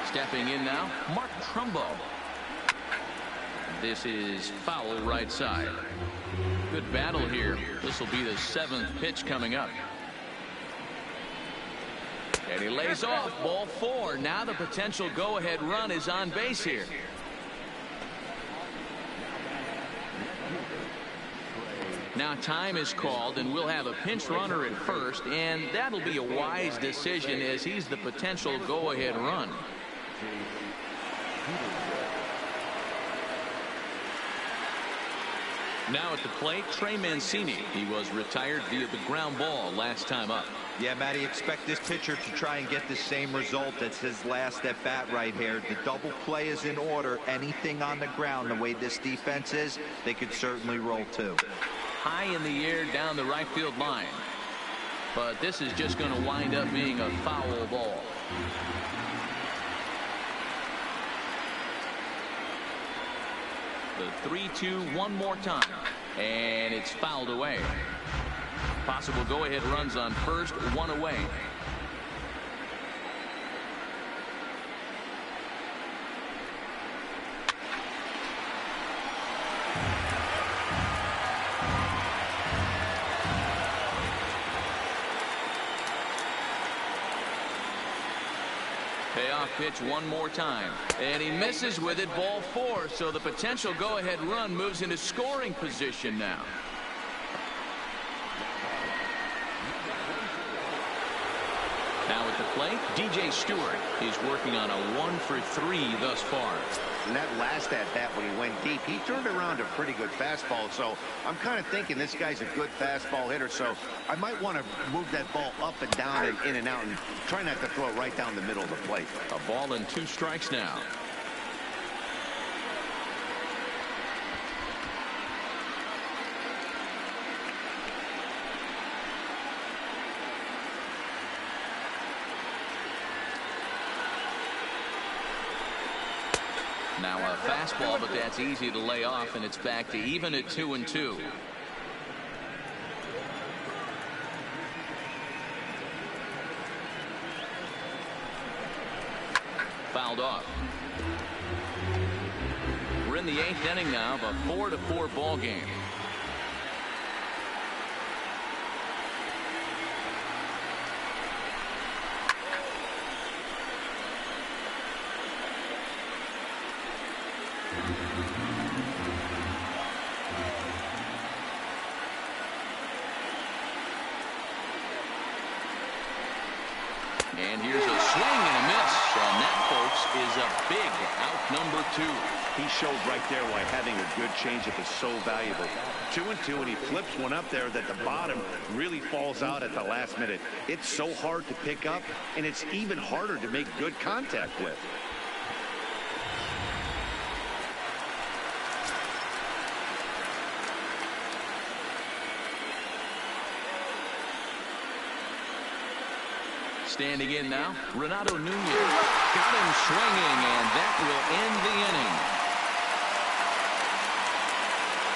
Stepping in now, Mark Trumbo. This is foul right side. Good battle here. This will be the 7th pitch coming up. And he lays off. Ball 4. Now the potential go-ahead run is on base here. Now time is called, and we'll have a pinch runner at first, and that'll be a wise decision as he's the potential go-ahead run. Now at the plate, Trey Mancini. He was retired via the ground ball last time up. Yeah, Matty, expect this pitcher to try and get the same result as his last at bat right here. The double play is in order. Anything on the ground, the way this defense is, they could certainly roll too. High in the air down the right field line. But this is just going to wind up being a foul ball. The 3-2 one more time, and it's fouled away. Possible go-ahead runs on first, 1 away. Payoff pitch one more time, and he misses with it. Ball 4, so the potential go-ahead run moves into scoring position now. Now at the plate, DJ Stewart. He's working on a 1 for 3 thus far. And that last at-bat when he went deep, he turned around a pretty good fastball. So I'm kind of thinking this guy's a good fastball hitter. So I might want to move that ball up and down and in and out and try not to throw it right down the middle of the plate. A ball and 2 strikes now. Now a fastball, but that's easy to lay off, and it's back to even at 2-2. Fouled off. We're in the 8th inning now of a 4-4 ball game. And here's a swing and a miss. And that, folks, is a big out number 2. He showed right there why having a good changeup is so valuable. 2-2, and he flips one up there that the bottom really falls out at the last minute. It's so hard to pick up, and it's even harder to make good contact with. Standing in now, Renato Nunez. Got him swinging, and that will end the inning.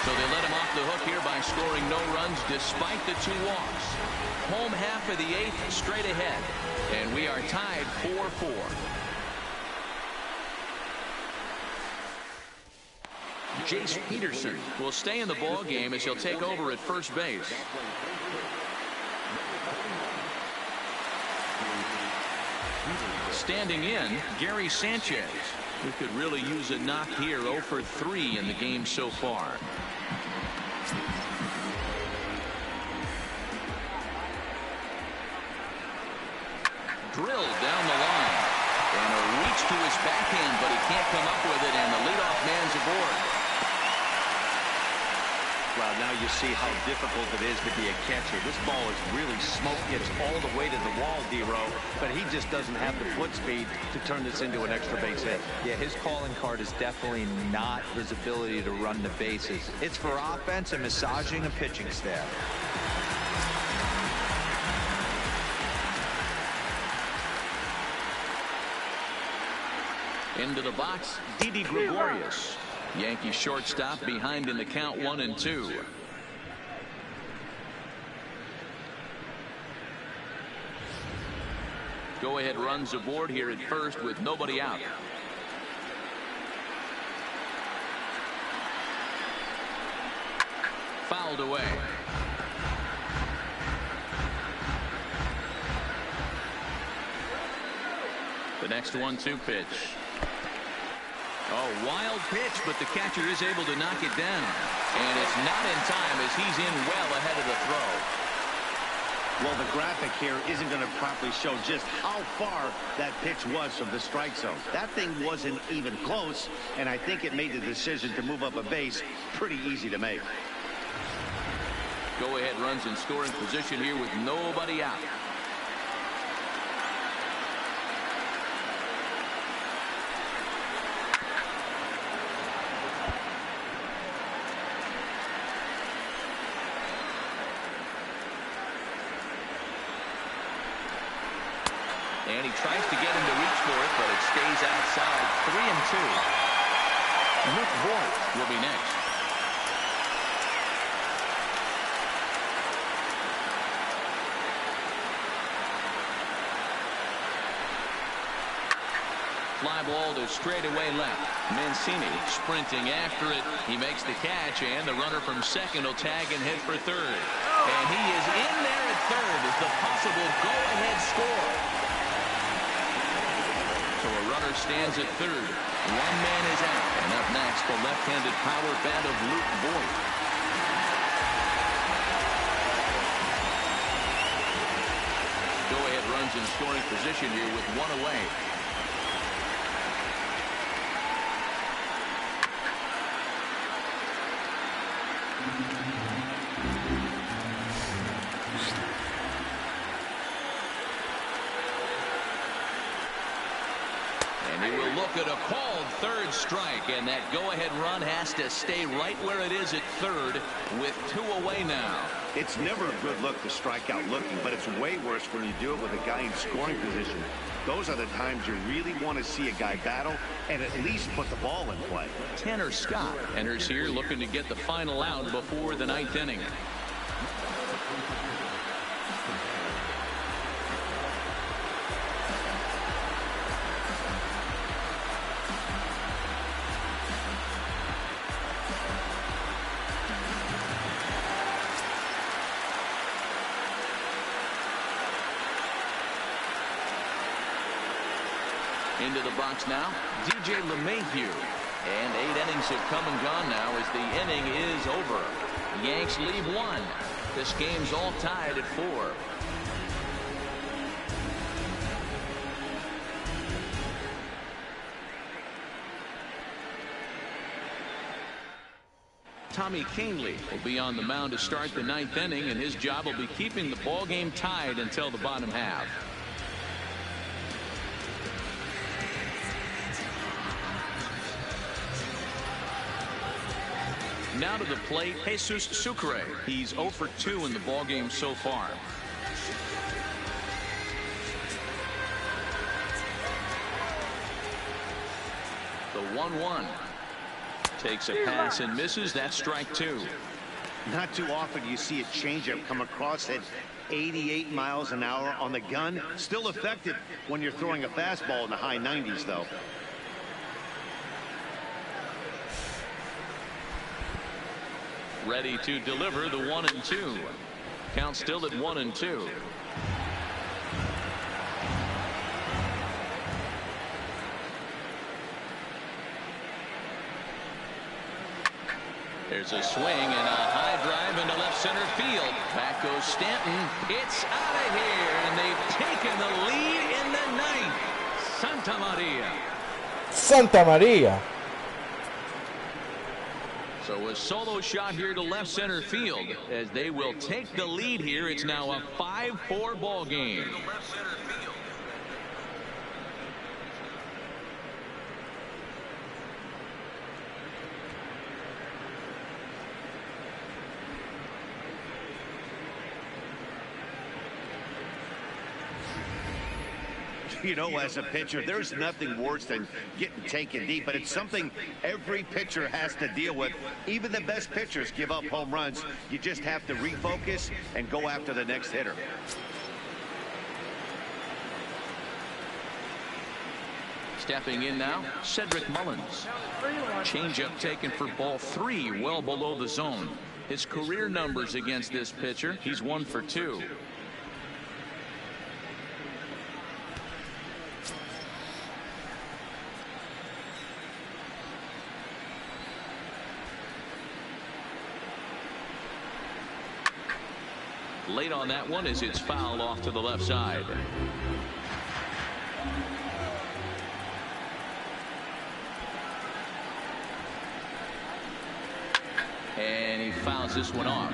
So they let him off the hook here by scoring no runs despite the 2 walks. Home half of the 8th, straight ahead. And we are tied 4-4. Jace Peterson will stay in the ball game as he'll take over at first base. Standing in, Gary Sanchez, who could really use a knock here. 0 for 3 in the game so far. Drilled down the line. And a reach to his backhand, but he can't come up with it, and the leadoff man's aboard. Well, now you see how difficult it is to be a catcher. This ball is really smoked, gets all the way to the wall, D-Row, but he just doesn't have the foot speed to turn this into an extra base hit. Yeah, his calling card is definitely not his ability to run the bases. It's for offense and massaging a pitching staff. Into the box, Didi Gregorius. Yankee shortstop behind in the count 1-2. Go ahead runs aboard here at first with nobody out. Fouled away. The next 1-2 pitch. Oh, wild pitch, but the catcher is able to knock it down. And it's not in time as he's in well ahead of the throw. Well, the graphic here isn't going to properly show just how far that pitch was from the strike zone. That thing wasn't even close, and I think it made the decision to move up a base pretty easy to make. Go-ahead runs in scoring position here with nobody out. And he tries to get him to reach for it, but it stays outside. 3-2. Luke Voigt will be next. Fly ball to straightaway left. Mancini sprinting after it. He makes the catch, and the runner from second will tag and head for third. And he is in there at third as the possible go-ahead score. So a runner stands at third. One man is out. And up next, the left-handed power bat of Luke Voigt. Go-ahead runs in scoring position here with one away. And he will look at a called third strike, and that go-ahead run has to stay right where it is at third with two away now. It's never a good look to strike out looking, but it's way worse when you do it with a guy in scoring position. Those are the times you really want to see a guy battle and at least put the ball in play. Tanner Scott enters here looking to get the final out before the ninth inning. Into the box now, DJ LeMahieu. And 8 innings have come and gone now as the inning is over. Yanks lead 1. This game's all tied at 4. Tommy Kahnle will be on the mound to start the 9th inning, and his job will be keeping the ball game tied until the bottom half. Now to the plate, Jesus Sucre. He's 0 for 2 in the ball game so far. The 1-1. Takes a pass and misses. That's strike 2. Not too often you see a changeup come across at 88 miles an hour on the gun. Still effective when you're throwing a fastball in the high 90s, though. Ready to deliver the 1-2. Count still at 1-2. There's a swing and a high drive into left center field. Back goes Stanton. It's out of here, and they've taken the lead in the 9th. Santa Maria. Santa Maria. So a solo shot here to left center field as they will take the lead here. It's now a 5-4 ball game. You know, as a pitcher, there's nothing worse than getting taken deep, but it's something every pitcher has to deal with. Even the best pitchers give up home runs. You just have to refocus and go after the next hitter. Stepping in now, Cedric Mullins. Changeup taken for ball 3, well below the zone. His career numbers against this pitcher, he's 1 for 2. Late on that one as it's fouled off to the left side. And he fouls this one off.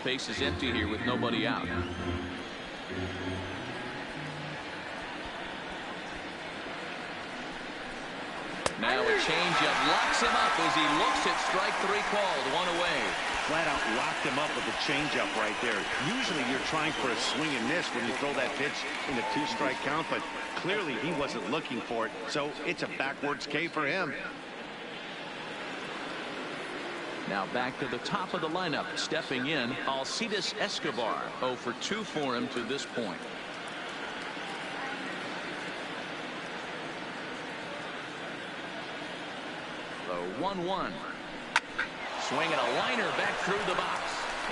Base is empty here with nobody out. Now a changeup locks him up as he looks at strike 3 called. 1 away. Flat out locked him up with a changeup right there. Usually you're trying for a swing and miss when you throw that pitch in a 2-strike count, but clearly he wasn't looking for it, so it's a backwards K for him. Now back to the top of the lineup. Stepping in, Alcides Escobar. 0 for 2 for him to this point. The 1-1. Swinging a liner back through the box.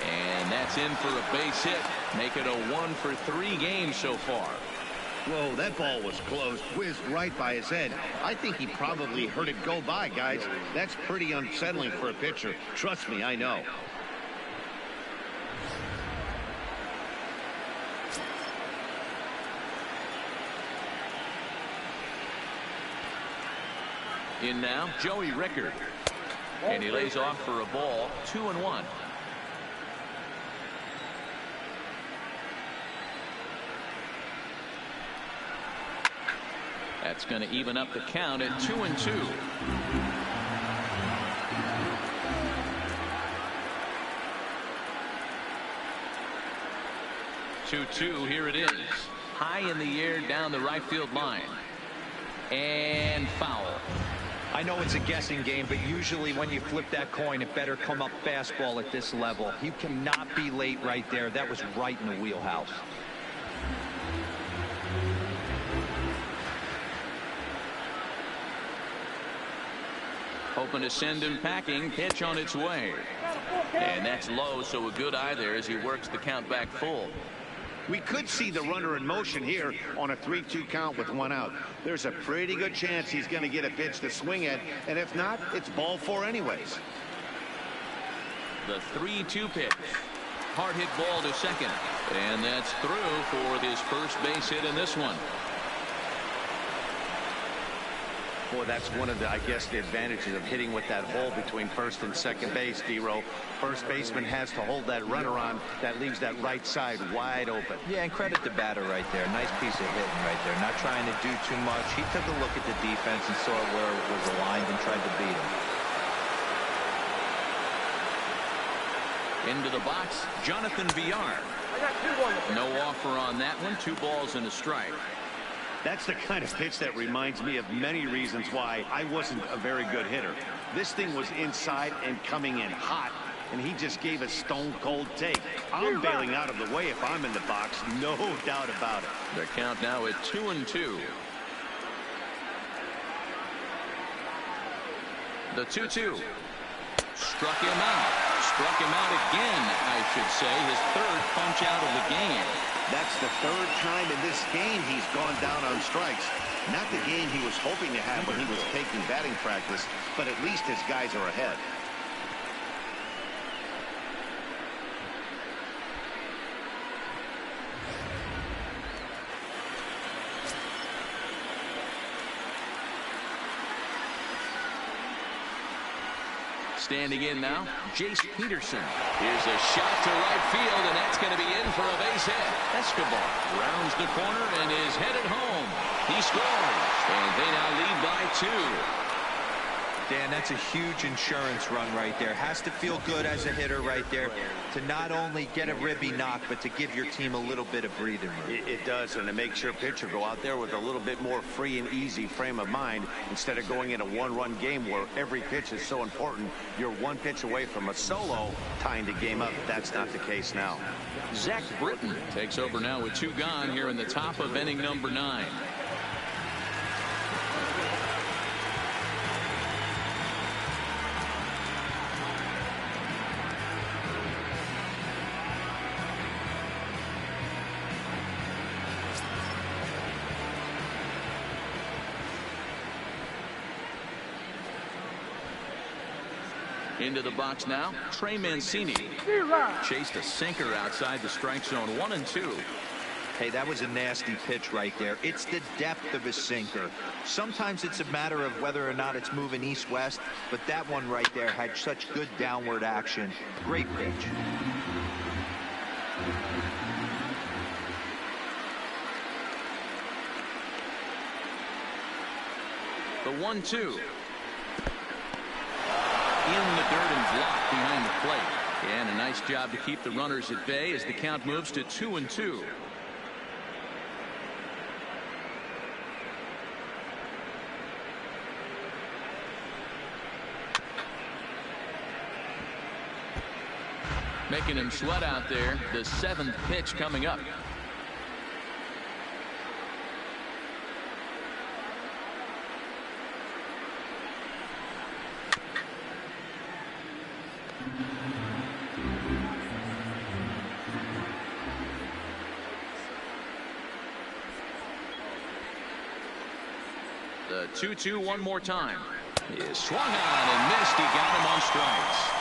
And that's in for a base hit. Make it a 1 for 3 game so far. Whoa, that ball was close. Whizzed right by his head. I think he probably heard it go by, guys. That's pretty unsettling for a pitcher. Trust me, I know. In now, Joey Rickard. And he lays off for a ball. 2-1. That's going to even up the count at 2-2. 2-2. Here it is. High in the air down the right field line. And foul. I know it's a guessing game, but usually when you flip that coin, it better come up fastball at this level. You cannot be late right there. That was right in the wheelhouse. Hoping to send him packing. Pitch on its way. And that's low, so a good eye there as he works the count back full. We could see the runner in motion here on a 3-2 count with 1 out. There's a pretty good chance he's going to get a pitch to swing at, and if not, it's ball 4 anyways. The 3-2 pitch. Hard hit ball to second, and that's through for his first base hit in this one. Boy, that's one of the, I guess, the advantages of hitting with that hole between first and second base, D-Row. First baseman has to hold that runner on. That leaves that right side wide open. Yeah, and credit the batter right there. Nice piece of hitting right there. Not trying to do too much. He took a look at the defense and saw where it was aligned and tried to beat him. Into the box, Jonathan Villar. No offer on that one. 2 balls and a strike. That's the kind of pitch that reminds me of many reasons why I wasn't a very good hitter. This thing was inside and coming in hot, and he just gave a stone-cold take. I'm bailing out of the way if I'm in the box, no doubt about it. The count now at 2-2. The 2-2. Struck him out. Struck him out again, I should say. His 3rd punch out of the game. That's the 3rd time in this game he's gone down on strikes. Not the game he was hoping to have when he was taking batting practice, but at least his guys are ahead. Standing in now, Jace Peterson. Here's a shot to right field, and that's going to be in for a base hit. Escobar rounds the corner and is headed home. He scores, and they now lead by 2. Dan, that's a huge insurance run right there. Has to feel good as a hitter right there to not only get a ribby knock, but to give your team a little bit of breathing room. It does, and it makes your pitcher go out there with a little bit more free and easy frame of mind instead of going in a 1-run game where every pitch is so important. You're 1 pitch away from a solo tying the game up. That's not the case now. Zach Britton takes over now with 2 gone here in the top of inning number 9. Into the box now, Trey Mancini. Chased a sinker outside the strike zone. 1-2. Hey, that was a nasty pitch right there. It's the depth of a sinker. Sometimes it's a matter of whether or not it's moving east-west, but that one right there had such good downward action. Great pitch. The 1-2. In the dirt and blocked behind the plate. And a nice job to keep the runners at bay as the count moves to 2-2. Making him sweat out there. The 7th pitch coming up. The 2-2 one more time. He is swung on and missed. He got him on strikes.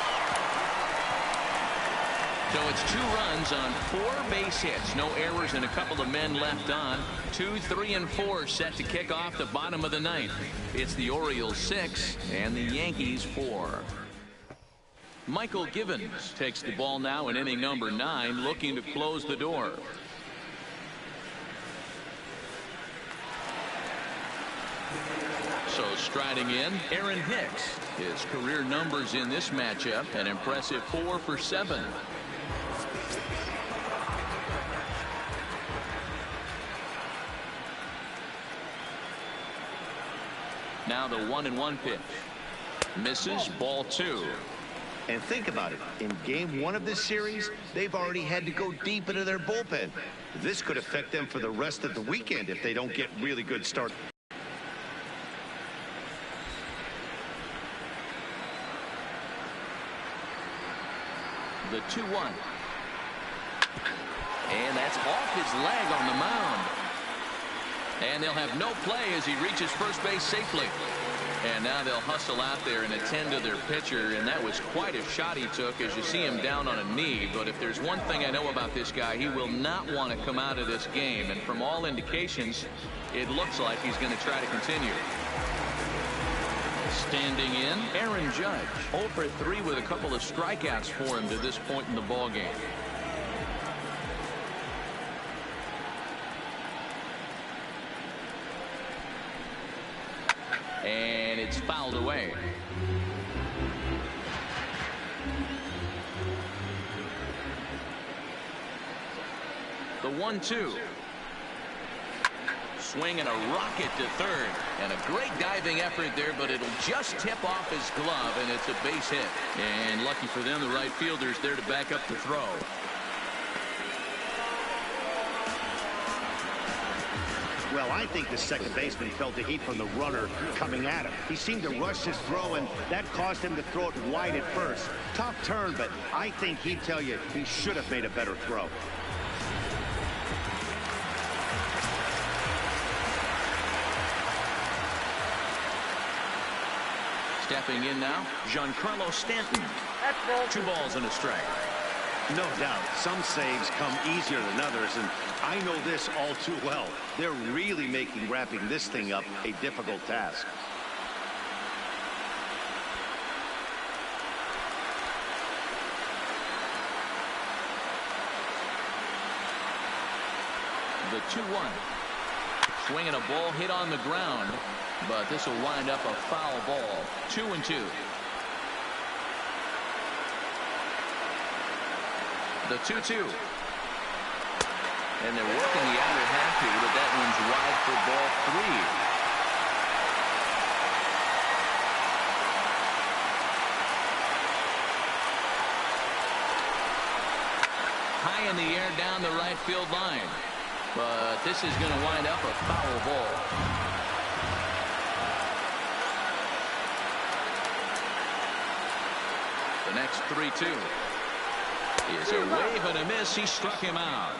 So it's 2 runs on 4 base hits. No errors and a couple of men left on. 2, 3, and 4 set to kick off the bottom of the 9th. It's the Orioles 6 and the Yankees 4. Michael Givens takes the ball now in inning number 9, looking to close the door. So striding in, Aaron Hicks. His career numbers in this matchup, an impressive 4 for 7. Now the 1-1 pitch. Misses, ball 2. And think about it. In game 1 of this series, they've already had to go deep into their bullpen. This could affect them for the rest of the weekend if they don't get really good start. The 2-1. And that's off his leg on the mound. And they'll have no play as he reaches first base safely. And now they'll hustle out there and attend to their pitcher, and that was quite a shot he took as you see him down on a knee. But if there's one thing I know about this guy, he will not want to come out of this game. And from all indications, it looks like he's going to try to continue. Standing in, Aaron Judge, 0 for 3 with a couple of strikeouts for him to this point in the ballgame. And it's fouled away. The 1-2. Swing and a rocket to third. And a great diving effort there, but it'll just tip off his glove, and it's a base hit. And lucky for them, the right fielder's there to back up the throw. Well, I think the second baseman felt the heat from the runner coming at him. He seemed to rush his throw, and that caused him to throw it wide at first. Tough turn, but I think he'd tell you he should have made a better throw. Stepping in now, Giancarlo Stanton. 2 balls and a strike. No doubt, some saves come easier than others, and I know this all too well. They're really making wrapping this thing up a difficult task. The 2-1. Swinging a ball hit on the ground, but this will wind up a foul ball. 2-2. The 2-2. And they're working the outer half here, but that one's wide for ball 3. High in the air down the right field line. But this is going to wind up a foul ball. The next 3-2 is a wave and a miss. He struck him out.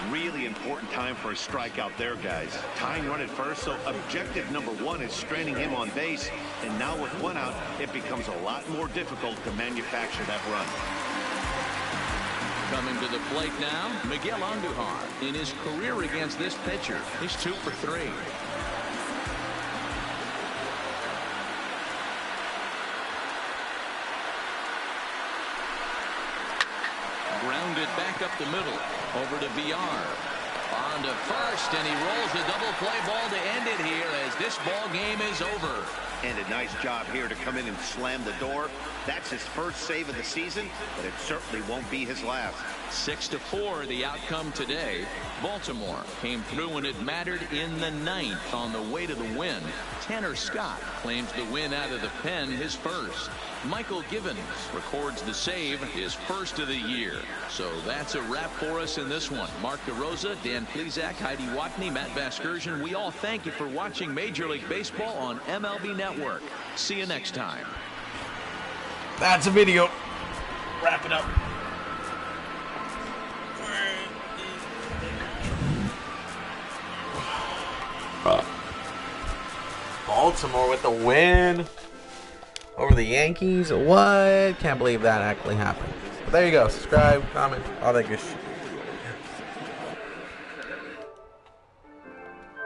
Really important time for a strikeout there, guys. Tying run at first, so objective number 1 is stranding him on base. And now with 1 out, it becomes a lot more difficult to manufacture that run. Coming to the plate now, Miguel Andujar. In his career against this pitcher, he's 2 for 3. Grounded back up the middle. Over to Villar. On to first, and he rolls the double play ball to end it here as this ball game is over. And a nice job here to come in and slam the door. That's his first save of the season, but it certainly won't be his last. 6-4 the outcome today. Baltimore came through when it mattered in the 9th on the way to the win. Tanner Scott claims the win out of the pen, his first. Michael Givens records the save, his first of the year. So that's a wrap for us in this one. Mark DeRosa, Dan Plesac, Heidi Watney, Matt Vasgersian, we all thank you for watching Major League Baseball on MLB Network. See you next time. That's a video. Wrap it up. Baltimore with the win over the Yankees. What? Can't believe that actually happened. But there you go. Subscribe, comment, all that good shit.